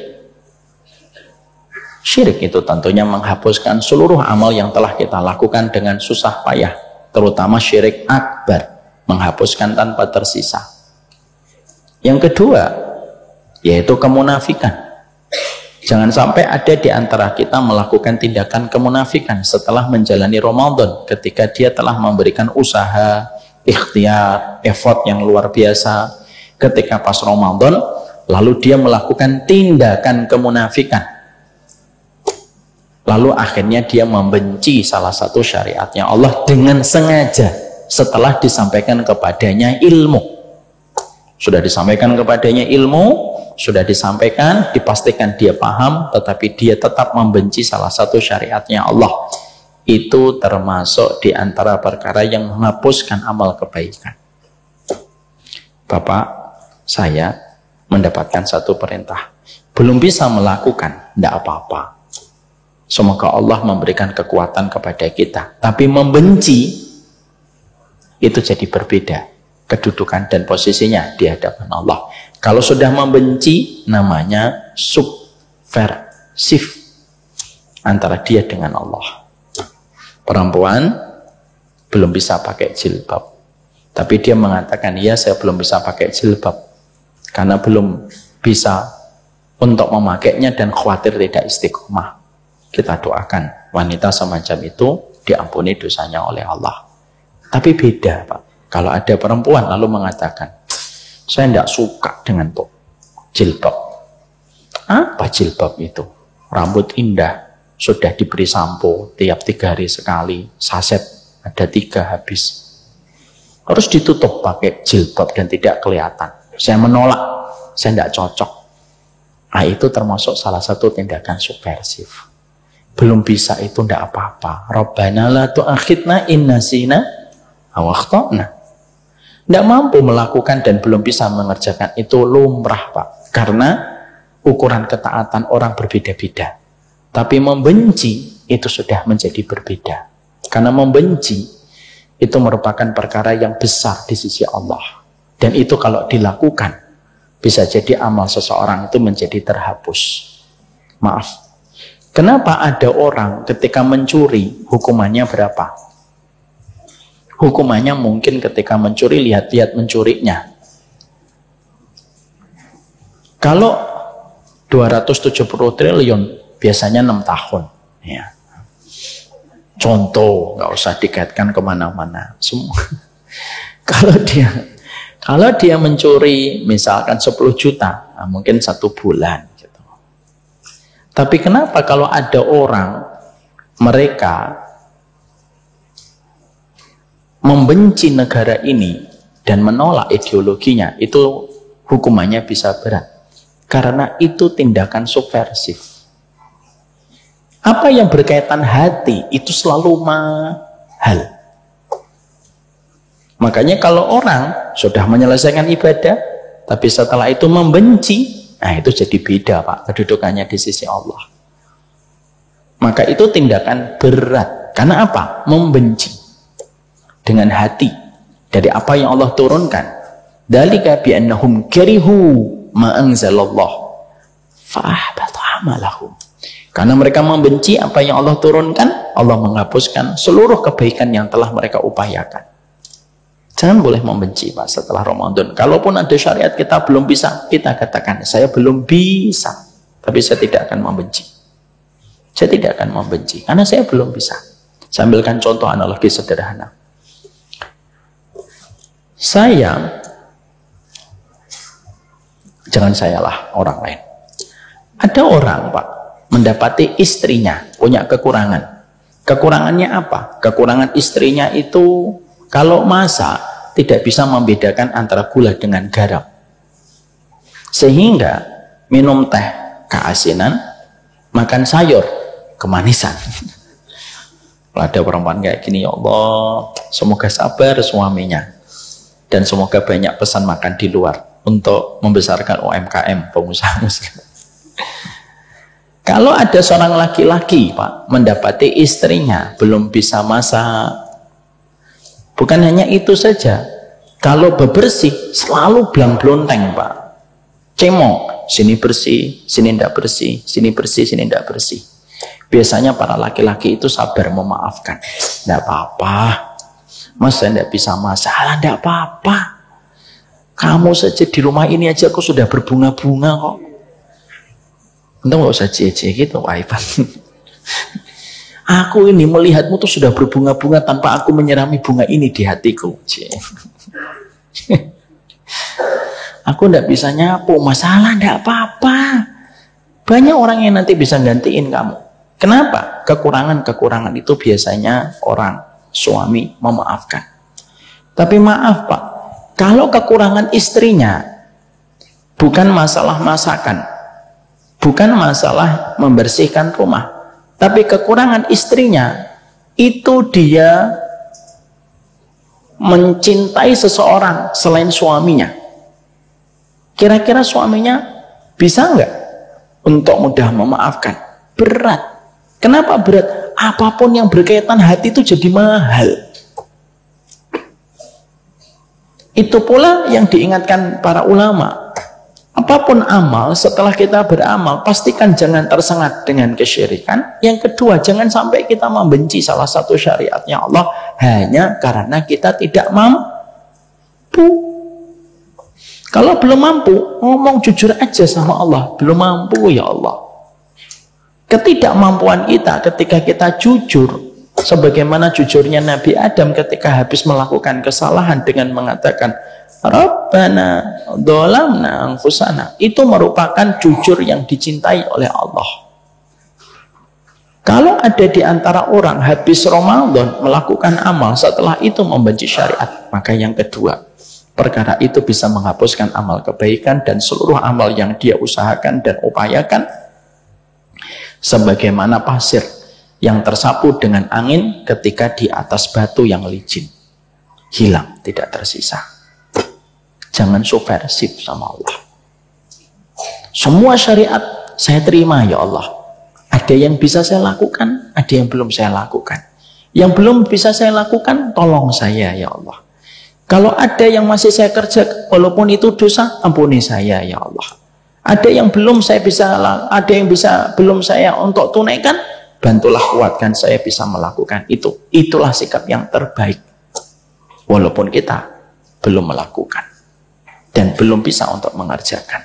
Syirik itu tentunya menghapuskan seluruh amal yang telah kita lakukan dengan susah payah, terutama syirik akbar, menghapuskan tanpa tersisa. Yang kedua yaitu kemunafikan. Jangan sampai ada di antara kita melakukan tindakan kemunafikan setelah menjalani Ramadan, ketika dia telah memberikan usaha, ikhtiar, effort yang luar biasa. Ketika pas Ramadan, lalu dia melakukan tindakan kemunafikan. Lalu akhirnya dia membenci salah satu syariatnya Allah dengan sengaja setelah disampaikan kepadanya ilmu. Sudah disampaikan kepadanya ilmu, sudah disampaikan, dipastikan dia paham, tetapi dia tetap membenci salah satu syariatnya Allah. Itu termasuk di antara perkara yang menghapuskan amal kebaikan. Bapak, saya mendapatkan satu perintah. Belum bisa melakukan, tidak apa-apa. Semoga Allah memberikan kekuatan kepada kita. Tapi membenci, itu jadi berbeda kedudukan dan posisinya di hadapan Allah. Kalau sudah membenci, namanya subversif antara dia dengan Allah. Perempuan belum bisa pakai jilbab, tapi dia mengatakan, ya saya belum bisa pakai jilbab karena belum bisa untuk memakainya dan khawatir tidak istiqomah. Kita doakan wanita semacam itu diampuni dosanya oleh Allah. Tapi beda Pak, kalau ada perempuan lalu mengatakan, saya tidak suka dengan jilbab. Apa jilbab itu? Rambut indah, sudah diberi sampo tiap 3 hari sekali, saset ada 3 habis. Harus ditutup pakai jilbab dan tidak kelihatan. Saya menolak, saya tidak cocok. Nah, itu termasuk salah satu tindakan subversif. Belum bisa itu tidak apa-apa. Rabbana la tu'akhidna in nasina aw akhtana. Tidak mampu melakukan dan belum bisa mengerjakan itu lumrah Pak. Karena ukuran ketaatan orang berbeda-beda. Tapi membenci itu sudah menjadi berbeda. Karena membenci itu merupakan perkara yang besar di sisi Allah. Dan itu kalau dilakukan bisa jadi amal seseorang itu menjadi terhapus. Maaf. Kenapa ada orang ketika mencuri hukumannya berapa? Hukumannya mungkin ketika mencuri lihat-lihat mencurinya. Kalau 270 triliun biasanya 6 tahun. Ya. Contoh, nggak usah dikaitkan kemana-mana. Semua. Kalau dia mencuri misalkan 10 juta, nah mungkin 1 bulan. Gitu. Tapi kenapa kalau ada orang mereka membenci negara ini dan menolak ideologinya, itu hukumannya bisa berat. Karena itu tindakan subversif. Apa yang berkaitan hati itu selalu mahal. Makanya kalau orang sudah menyelesaikan ibadah, tapi setelah itu membenci, nah itu jadi beda Pak kedudukannya di sisi Allah. Maka itu tindakan berat. Karena apa? Membenci dengan hati dari apa yang Allah turunkan. Dzalika bi annahum karihu ma anzalallah fa ahbata amalahum. Karena mereka membenci apa yang Allah turunkan, Allah menghapuskan seluruh kebaikan yang telah mereka upayakan. Jangan boleh membenci Pak setelah Ramadan. Kalaupun ada syariat kita belum bisa, kita katakan saya belum bisa, tapi saya tidak akan membenci. Saya tidak akan membenci karena saya belum bisa. Saya ambilkan contoh analogi sederhana. Jangan sayalah orang lain. Ada orang Pak mendapati istrinya punya kekurangan. Kekurangannya apa? Kekurangan istrinya itu kalau masak tidak bisa membedakan antara gula dengan garam. Sehingga minum teh keasinan, makan sayur kemanisan. Kalau ada perempuan kayak gini, ya Allah, semoga sabar suaminya. Dan semoga banyak pesan makan di luar untuk membesarkan UMKM pengusaha muslim. Kalau ada seorang laki-laki Pak mendapati istrinya belum bisa masak, bukan hanya itu saja, kalau bebersih selalu belang-belonteng Pak, cemong, sini bersih, sini tidak bersih, sini bersih, sini tidak bersih. Biasanya para laki-laki itu sabar memaafkan, tidak apa-apa, Mas saya tidak bisa masak, tidak apa-apa, kamu saja di rumah ini aja aku sudah berbunga-bunga kok. Entah nggak usah cie-cie gitu, Ivan. Aku ini melihatmu tuh sudah berbunga-bunga tanpa aku menyirami bunga ini di hatiku. Aku ndak bisa nyapu, masalah ndak apa-apa. Banyak orang yang nanti bisa gantiin kamu. Kenapa? Kekurangan-kekurangan itu biasanya orang suami memaafkan. Tapi maaf Pak, kalau kekurangan istrinya bukan masalah masakan, bukan masalah membersihkan rumah, tapi kekurangan istrinya itu dia mencintai seseorang selain suaminya. Kira-kira suaminya bisa nggak untuk mudah memaafkan? Berat. Kenapa berat? Apapun yang berkaitan hati itu jadi mahal. Itu pula yang diingatkan para ulama. Apapun amal, setelah kita beramal, pastikan jangan tersengat dengan kesyirikan. Yang kedua, jangan sampai kita membenci salah satu syariatnya Allah hanya karena kita tidak mampu. Kalau belum mampu, ngomong jujur aja sama Allah. Belum mampu ya Allah. Ketidakmampuan kita ketika kita jujur, sebagaimana jujurnya Nabi Adam ketika habis melakukan kesalahan dengan mengatakan, Rabbana dholamna anfusana, itu merupakan jujur yang dicintai oleh Allah. Kalau ada di antara orang habis Ramadan melakukan amal, setelah itu membenci syariat, maka yang kedua, perkara itu bisa menghapuskan amal kebaikan dan seluruh amal yang dia usahakan dan upayakan, sebagaimana pasir yang tersapu dengan angin ketika di atas batu yang licin, hilang, tidak tersisa. Jangan subversif sama Allah. Semua syariat saya terima ya Allah. Ada yang bisa saya lakukan, ada yang belum saya lakukan. Yang belum bisa saya lakukan, tolong saya ya Allah. Kalau ada yang masih saya kerja, walaupun itu dosa, ampuni saya ya Allah. Ada yang belum saya bisa, ada yang bisa belum saya untuk tunaikan, bantulah kuatkan saya bisa melakukan itu. Itulah sikap yang terbaik. Walaupun kita belum melakukan dan belum bisa untuk mengerjakan.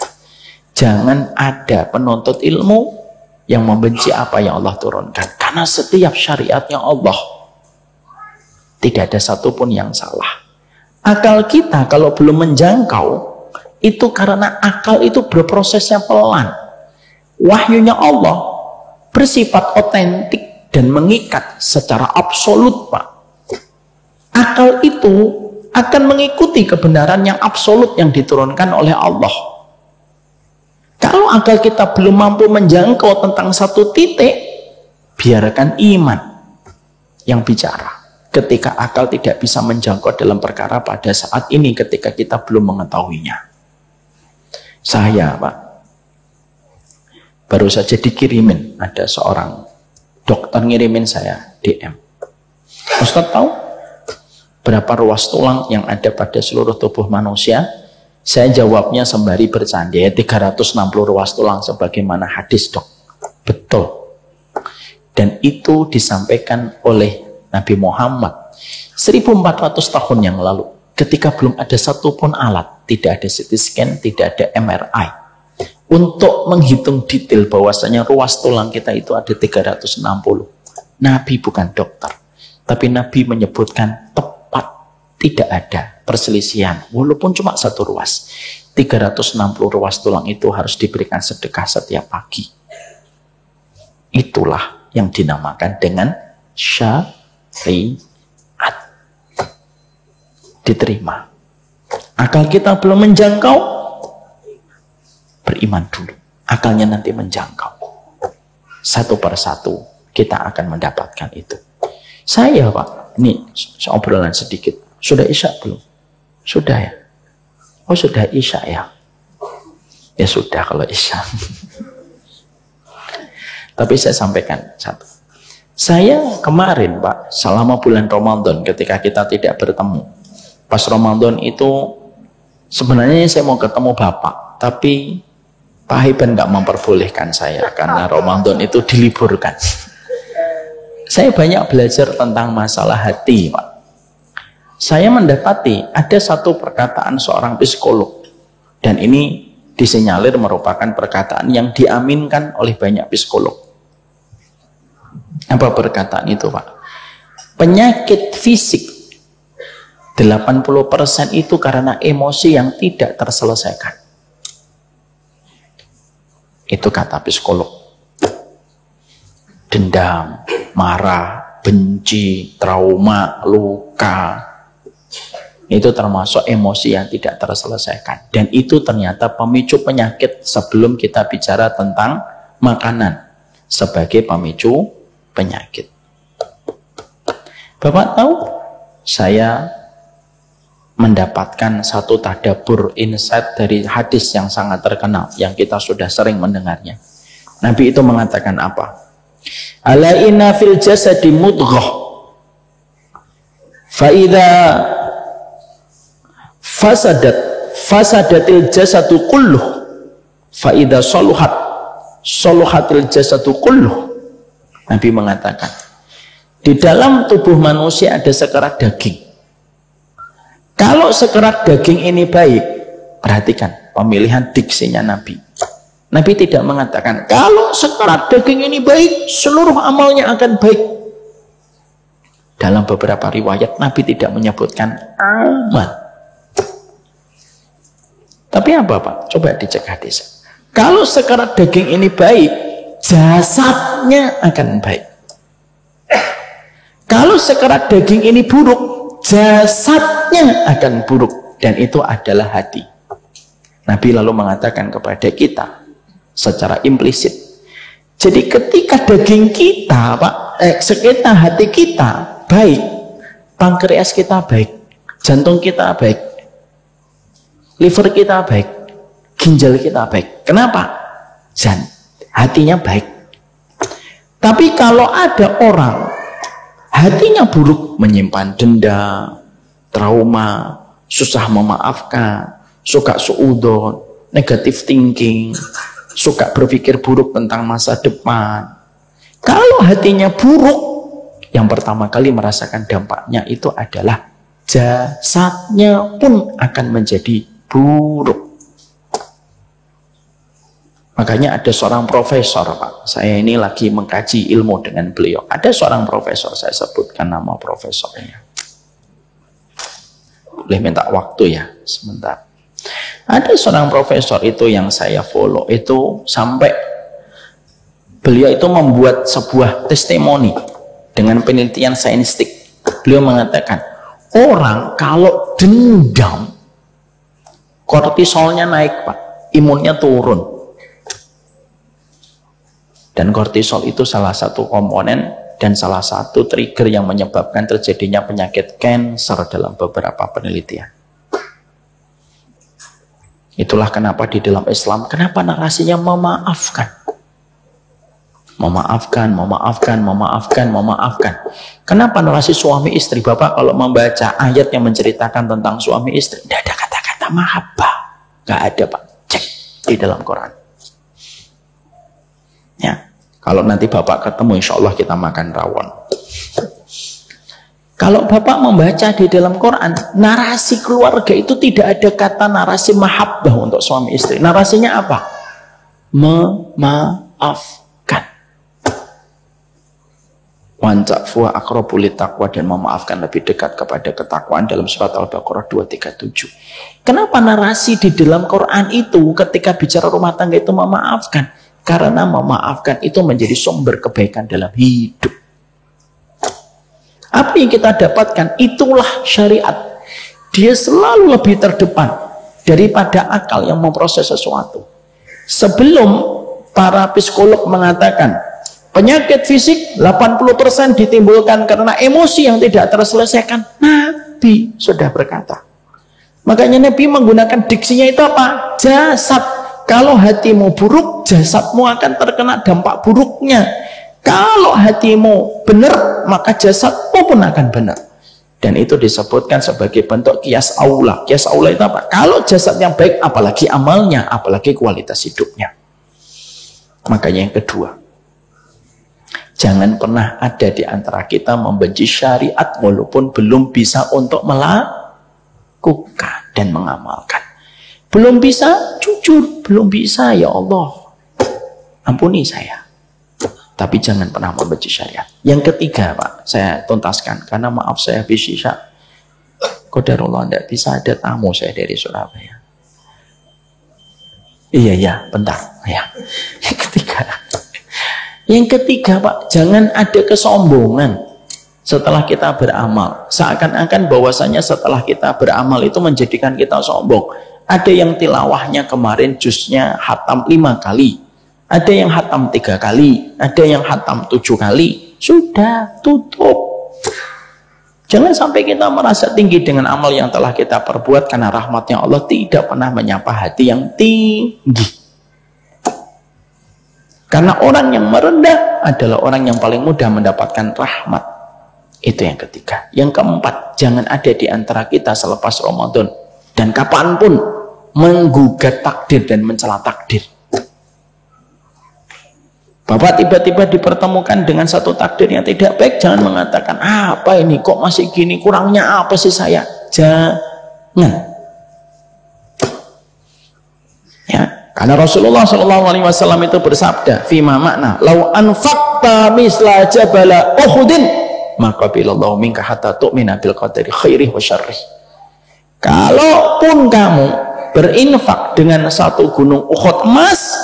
Jangan ada penuntut ilmu yang membenci apa yang Allah turunkan. Karena setiap syariatnya Allah tidak ada satupun yang salah. Akal kita kalau belum menjangkau, itu karena akal itu berprosesnya pelan. Wahyunya Allah bersifat otentik dan mengikat secara absolut, Pak. Akal itu akan mengikuti kebenaran yang absolut yang diturunkan oleh Allah. Kalau akal kita belum mampu menjangkau tentang satu titik, biarkan iman yang bicara. Ketika akal tidak bisa menjangkau dalam perkara pada saat ini ketika kita belum mengetahuinya. Saya Pak, baru saja dikirimin, ada seorang dokter ngirimin saya DM. Ustaz tahu berapa ruas tulang yang ada pada seluruh tubuh manusia? Saya jawabnya sembari bercanda, 360 ruas tulang sebagaimana hadis dok. Betul. Dan itu disampaikan oleh Nabi Muhammad 1400 tahun yang lalu. ketika belum ada satupun alat, tidak ada CT scan, tidak ada MRI, untuk menghitung detail bahwasanya ruas tulang kita itu ada 360. Nabi bukan dokter, tapi Nabi menyebutkan tepat, tidak ada perselisihan, walaupun cuma satu ruas. 360 ruas tulang itu harus diberikan sedekah setiap pagi. Itulah yang dinamakan dengan syariat. Diterima. Akal kita belum menjangkau, beriman dulu. Akalnya nanti menjangkau. Satu persatu kita akan mendapatkan itu. Saya Pak, ini obrolan sedikit. Sudah isya belum? Sudah ya? Oh sudah isya ya? Ya sudah kalau isya. Tapi saya sampaikan satu. Saya kemarin Pak, selama bulan Ramadan ketika kita tidak bertemu, pas Ramadan itu sebenarnya saya mau ketemu Bapak, tapi Pak Hiban nggak memperbolehkan saya karena Ramadan itu diliburkan. Saya banyak belajar tentang masalah hati, Pak. Saya mendapati ada satu perkataan seorang psikolog, dan ini disinyalir merupakan perkataan yang diaminkan oleh banyak psikolog. Apa perkataan itu, Pak? Penyakit fisik 80% itu karena emosi yang tidak terselesaikan. Itu kata psikolog. Dendam, marah, benci, trauma, luka. Itu termasuk emosi yang tidak terselesaikan. Dan itu ternyata pemicu penyakit sebelum kita bicara tentang makanan sebagai pemicu penyakit. Bapak tahu, saya mendapatkan satu tadabbur insight dari hadis yang sangat terkenal yang kita sudah sering mendengarnya. Nabi itu mengatakan apa? Ala inna fil jasadi mudghah fa idza fasadatil jasadu kulluh fa idza saluhatil jasadu kulluh. Nabi mengatakan, di dalam tubuh manusia ada sekerat daging. Kalau sekerat daging ini baik, perhatikan pemilihan diksinya Nabi. Nabi tidak mengatakan, kalau sekerat daging ini baik, seluruh amalnya akan baik. Dalam beberapa riwayat, Nabi tidak menyebutkan amal. Tapi apa Pak? Coba dicek hadis. Kalau sekerat daging ini baik, jasadnya akan baik. Kalau sekerat daging ini buruk, jasadnya akan buruk. Dan itu adalah hati. Nabi lalu mengatakan kepada kita secara implisit, jadi ketika daging kita Pak, sekitar hati kita baik, pankreas kita baik, jantung kita baik, liver kita baik, ginjal kita baik. Kenapa? Hatinya baik. Tapi kalau ada orang hatinya buruk, menyimpan dendam, trauma, susah memaafkan, suka suudon, negative thinking, suka berpikir buruk tentang masa depan. Kalau hatinya buruk, yang pertama kali merasakan dampaknya itu adalah jasadnya pun akan menjadi buruk. Makanya ada seorang profesor, Pak. Saya ini lagi mengkaji ilmu dengan beliau. Ada seorang profesor, saya sebutkan nama profesornya. Boleh minta waktu ya, sebentar. Ada seorang profesor itu yang saya follow, itu sampai beliau itu membuat sebuah testimoni dengan penelitian saintistik. Beliau mengatakan, orang kalau dendam, kortisolnya naik Pak, imunnya turun. Dan kortisol itu salah satu komponen dan salah satu trigger yang menyebabkan terjadinya penyakit kanker dalam beberapa penelitian. Itulah kenapa di dalam Islam, kenapa narasinya memaafkan. Memaafkan, memaafkan, memaafkan, memaafkan. Kenapa narasi suami istri? Bapak kalau membaca ayat yang menceritakan tentang suami istri, tidak ada kata-kata mahabbah. Nggak ada Pak, cek di dalam Quran. Ya, kalau nanti Bapak ketemu, insya Allah kita makan rawon. Kalau Bapak membaca di dalam Quran, narasi keluarga itu tidak ada kata narasi mahabbah untuk suami istri. Narasinya apa? Memaafkan. Wanca'fu aqrabu littaqwa, dan memaafkan lebih dekat kepada ketakwaan dalam surat Al-Baqarah 237. Kenapa narasi di dalam Quran itu ketika bicara rumah tangga itu memaafkan? Karena memaafkan itu menjadi sumber kebaikan dalam hidup. Apa yang kita dapatkan? Itulah syariat. Dia selalu lebih terdepan daripada akal yang memproses sesuatu. Sebelum para psikolog mengatakan penyakit fisik 80% ditimbulkan karena emosi yang tidak terselesaikan, Nabi sudah berkata. Makanya Nabi menggunakan diksinya itu apa? Jasad. Kalau hatimu buruk, jasadmu akan terkena dampak buruknya. Kalau hatimu benar, maka jasadmu pun akan benar. Dan itu disebutkan sebagai bentuk qiyas aula. Qiyas aula itu apa? Kalau jasad yang baik, apalagi amalnya, apalagi kualitas hidupnya. Makanya yang kedua, jangan pernah ada di antara kita membenci syariat walaupun belum bisa untuk melakukan dan mengamalkan. Belum bisa, jujur, belum bisa, ya Allah, ampuni saya. Tapi jangan pernah membenci syariat. Yang ketiga, Pak, saya tuntaskan karena maaf saya habis sisa. Qadarullah, tidak bisa, ada tamu saya dari Surabaya. Iya, bentar. Ya. Yang ketiga, Pak, jangan ada kesombongan setelah kita beramal. Seakan-akan bahwasanya setelah kita beramal itu menjadikan kita sombong. Ada yang tilawahnya kemarin juznya hatam 5 kali. Ada yang hatam 3 kali, ada yang hatam 7 kali. Sudah, tutup. Jangan sampai kita merasa tinggi dengan amal yang telah kita perbuat, karena rahmatnya Allah tidak pernah menyapa hati yang tinggi. Karena orang yang merendah adalah orang yang paling mudah mendapatkan rahmat. Itu yang ketiga. Yang keempat, jangan ada di antara kita selepas Ramadan dan kapanpun menggugat takdir dan mencela takdir. Bapak tiba-tiba dipertemukan dengan satu takdir yang tidak baik, jangan mengatakan, apa ini kok masih gini, kurangnya apa sih saya? Jangan. Ya, karena Rasulullah SAW itu bersabda, fima makna, lau anfaqta misla jabala Uhudin, maka bilallahu minka hatta tu'mina bil qadari khairih wa syarrih. Kalaupun kamu berinfak dengan satu gunung Uhud emas,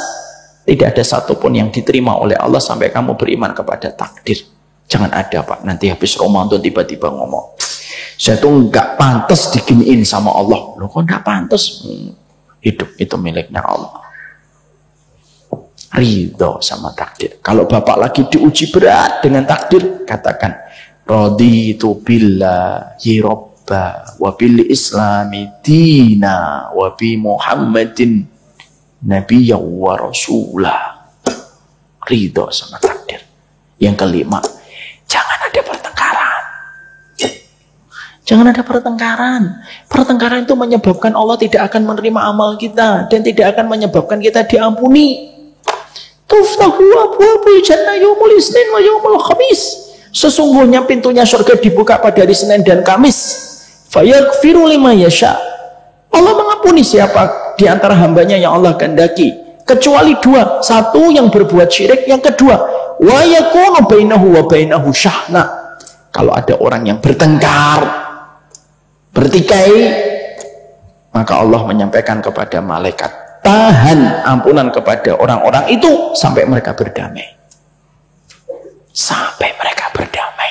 tidak ada satupun yang diterima oleh Allah sampai kamu beriman kepada takdir. Jangan ada, Pak, nanti habis Ramadan tiba-tiba ngomong, saya tuh nggak pantas diginiin sama Allah. Loh, kok nggak pantas? Hidup itu miliknya Allah. Ridho sama takdir. Kalau Bapak lagi diuji berat dengan takdir, katakan, raditu billahi robba wa bil islami dina wa bi Muhammadin Nabiya wa Rasulah. Ridho sama takdir. Yang kelima, jangan ada pertengkaran. Jangan ada pertengkaran. Pertengkaran itu menyebabkan Allah tidak akan menerima amal kita dan tidak akan menyebabkan kita diampuni. Tuftahu abwabul jannah yaumul isnin wa yaumul khamis. Sesungguhnya pintunya surga dibuka pada hari Senin dan Kamis. Fayaghfiru liman yasha. Allah mengampuni siapa di antara hambanya yang Allah kehendaki, kecuali dua. Satu yang berbuat syirik, yang kedua wa yakunu bainahu wa bainahu syahna. Kalau ada orang yang bertengkar, bertikai, maka Allah menyampaikan kepada malaikat, tahan ampunan kepada orang-orang itu sampai mereka berdamai. Sampai mereka berdamai.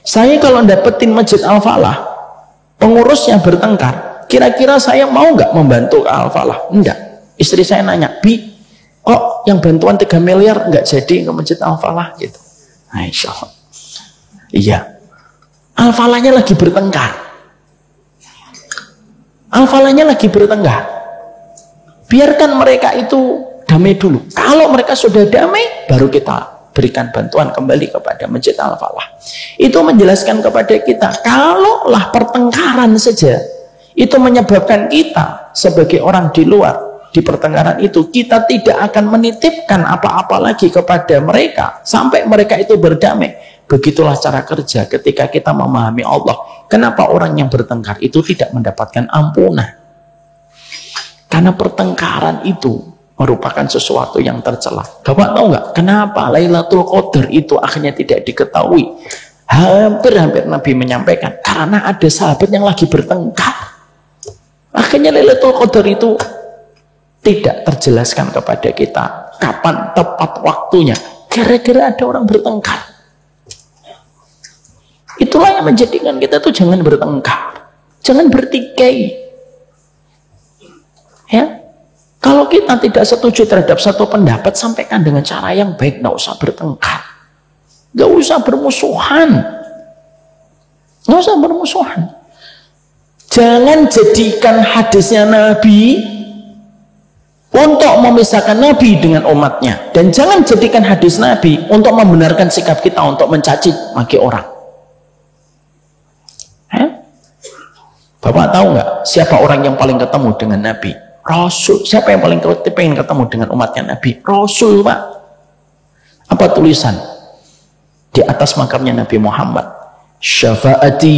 Saya kalau dapetin Masjid Al-Falah, pengurusnya bertengkar, kira-kira saya mau nggak membantu ke Al-Falah? Enggak. Istri saya nanya, Bi, kok yang bantuan 3 miliar nggak jadi ke Masjid Al-Falah gitu? Nah, insya Allah. Iya. Al-Falahnya lagi bertengkar. Al-Falahnya lagi bertengkar. Biarkan mereka itu damai dulu. Kalau mereka sudah damai, baru kita berikan bantuan kembali kepada Masjid Al-Falah. Itu menjelaskan kepada kita, kalaulah pertengkaran saja itu menyebabkan kita sebagai orang di luar di pertengkaran itu, kita tidak akan menitipkan apa-apa lagi kepada mereka sampai mereka itu berdamai. Begitulah cara kerja ketika kita memahami Allah. Kenapa orang yang bertengkar itu tidak mendapatkan ampunan? Karena pertengkaran itu merupakan sesuatu yang tercela. Bapak tahu nggak kenapa Lailatul Qadar itu akhirnya tidak diketahui? Hampir-hampir Nabi menyampaikan karena ada sahabat yang lagi bertengkar. Akhirnya Lailatul Qadar itu tidak terjelaskan kepada kita kapan tepat waktunya. Gara-gara ada orang bertengkar. Itulah yang menjadikan kita tuh jangan bertengkar, jangan bertikai. Ya, kalau kita tidak setuju terhadap satu pendapat, sampaikan dengan cara yang baik, nggak usah bertengkar, nggak usah bermusuhan, nggak usah bermusuhan. Jangan jadikan hadisnya Nabi untuk memisahkan Nabi dengan umatnya, dan jangan jadikan hadis Nabi untuk membenarkan sikap kita untuk mencaci maki orang. Bapak tahu nggak siapa orang yang paling ketemu dengan Nabi? Rasul. Siapa yang paling pengen ketemu dengan umatnya Nabi? Rasul, Pak. Apa tulisan di atas makamnya Nabi Muhammad? Syafaati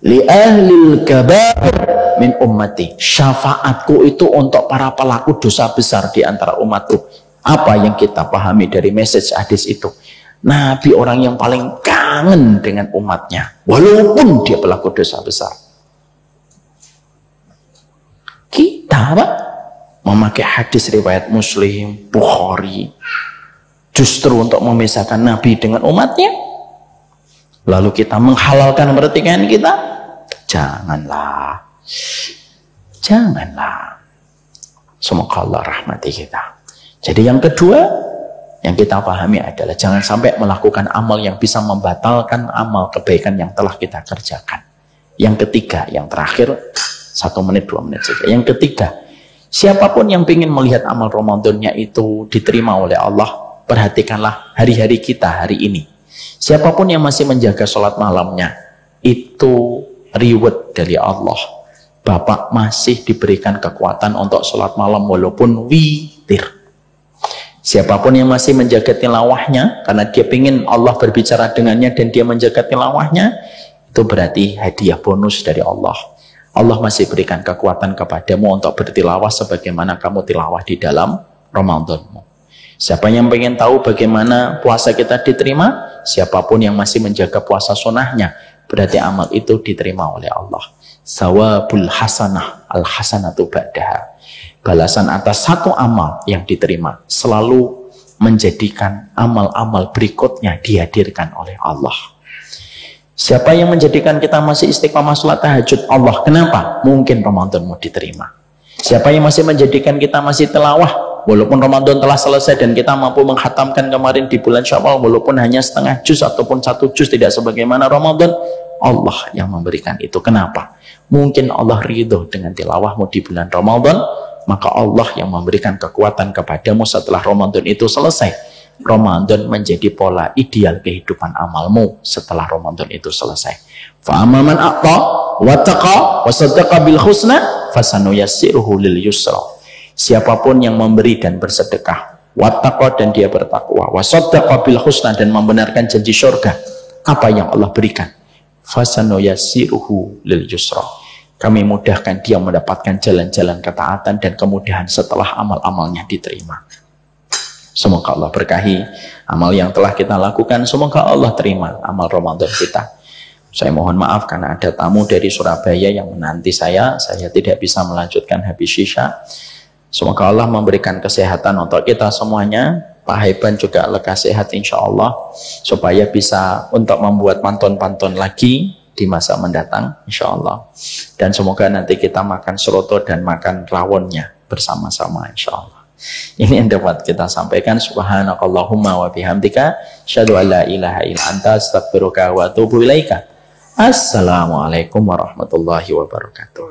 li ahlil kabair min ummati. Syafaatku itu untuk para pelaku dosa besar di antara umatku. Apa yang kita pahami dari message hadis itu? Nabi orang yang paling kangen dengan umatnya, walaupun dia pelaku dosa besar. Kita, Pak, memakai hadis riwayat Muslim, Bukhari, justru untuk memisahkan Nabi dengan umatnya. Lalu kita menghalalkan pertikaian kita. Janganlah. Janganlah. Semoga Allah rahmati kita. Jadi yang kedua yang kita pahami adalah jangan sampai melakukan amal yang bisa membatalkan amal kebaikan yang telah kita kerjakan. Yang ketiga, yang terakhir, 1 menit 2 menit saja. Yang ketiga, siapapun yang ingin melihat amal Ramadannya itu diterima oleh Allah, perhatikanlah hari-hari kita hari ini. Siapapun yang masih menjaga sholat malamnya, itu reward dari Allah. Bapak masih diberikan kekuatan untuk sholat malam walaupun witir. Siapapun yang masih menjaga tilawahnya, karena dia ingin Allah berbicara dengannya dan dia menjaga tilawahnya, itu berarti hadiah bonus dari Allah. Allah masih berikan kekuatan kepadamu untuk bertilawah sebagaimana kamu tilawah di dalam Ramadanmu. Siapa yang ingin tahu bagaimana puasa kita diterima? Siapapun yang masih menjaga puasa sunnahnya, berarti amal itu diterima oleh Allah. Sawabul hasanah, al-hasanatu ba'daha. Balasan atas satu amal yang diterima selalu menjadikan amal-amal berikutnya dihadirkan oleh Allah. Siapa yang menjadikan kita masih istiqamah sholat tahajud? Allah. Kenapa? Mungkin Ramadanmu diterima. Siapa yang masih menjadikan kita masih tilawah walaupun Ramadan telah selesai dan kita mampu menghatamkan kemarin di bulan Syawal walaupun hanya setengah juz ataupun 1 juz tidak sebagaimana Ramadan? Allah yang memberikan itu. Kenapa? Mungkin Allah ridho dengan tilawahmu di bulan Ramadan, maka Allah yang memberikan kekuatan kepadamu setelah Ramadan itu selesai. Ramadan menjadi pola ideal kehidupan amalmu setelah Ramadan itu selesai. Fa amman a'ta wa taqa wa saddaqa bil husna fasanuyassiruhu lil yusra. Siapapun yang memberi dan bersedekah, wa taqa dan dia bertakwa, wa saddaqa bil husna dan membenarkan janji surga, apa yang Allah berikan? Fasanuyassiruhu lil yusra. Kami mudahkan dia mendapatkan jalan-jalan ketaatan dan kemudahan setelah amal-amalnya diterima. Semoga Allah berkahi amal yang telah kita lakukan. Semoga Allah terima amal Ramadan kita. Saya mohon maaf karena ada tamu dari Surabaya yang menanti saya tidak bisa melanjutkan habis Isya. Semoga Allah memberikan kesehatan untuk kita semuanya. Pak Haiban juga lekas sehat insya Allah, supaya bisa untuk membuat pantun-pantun lagi di masa mendatang insya Allah. Dan semoga nanti kita makan soto dan makan rawonnya bersama-sama insya Allah. Ini yang dapat kita sampaikan. Subhanakallahumma wa bihamdika asyhadu an la ilaha illa anta astaghfiruka wa atubu ilaika. Assalamualaikum warahmatullahi wabarakatuh.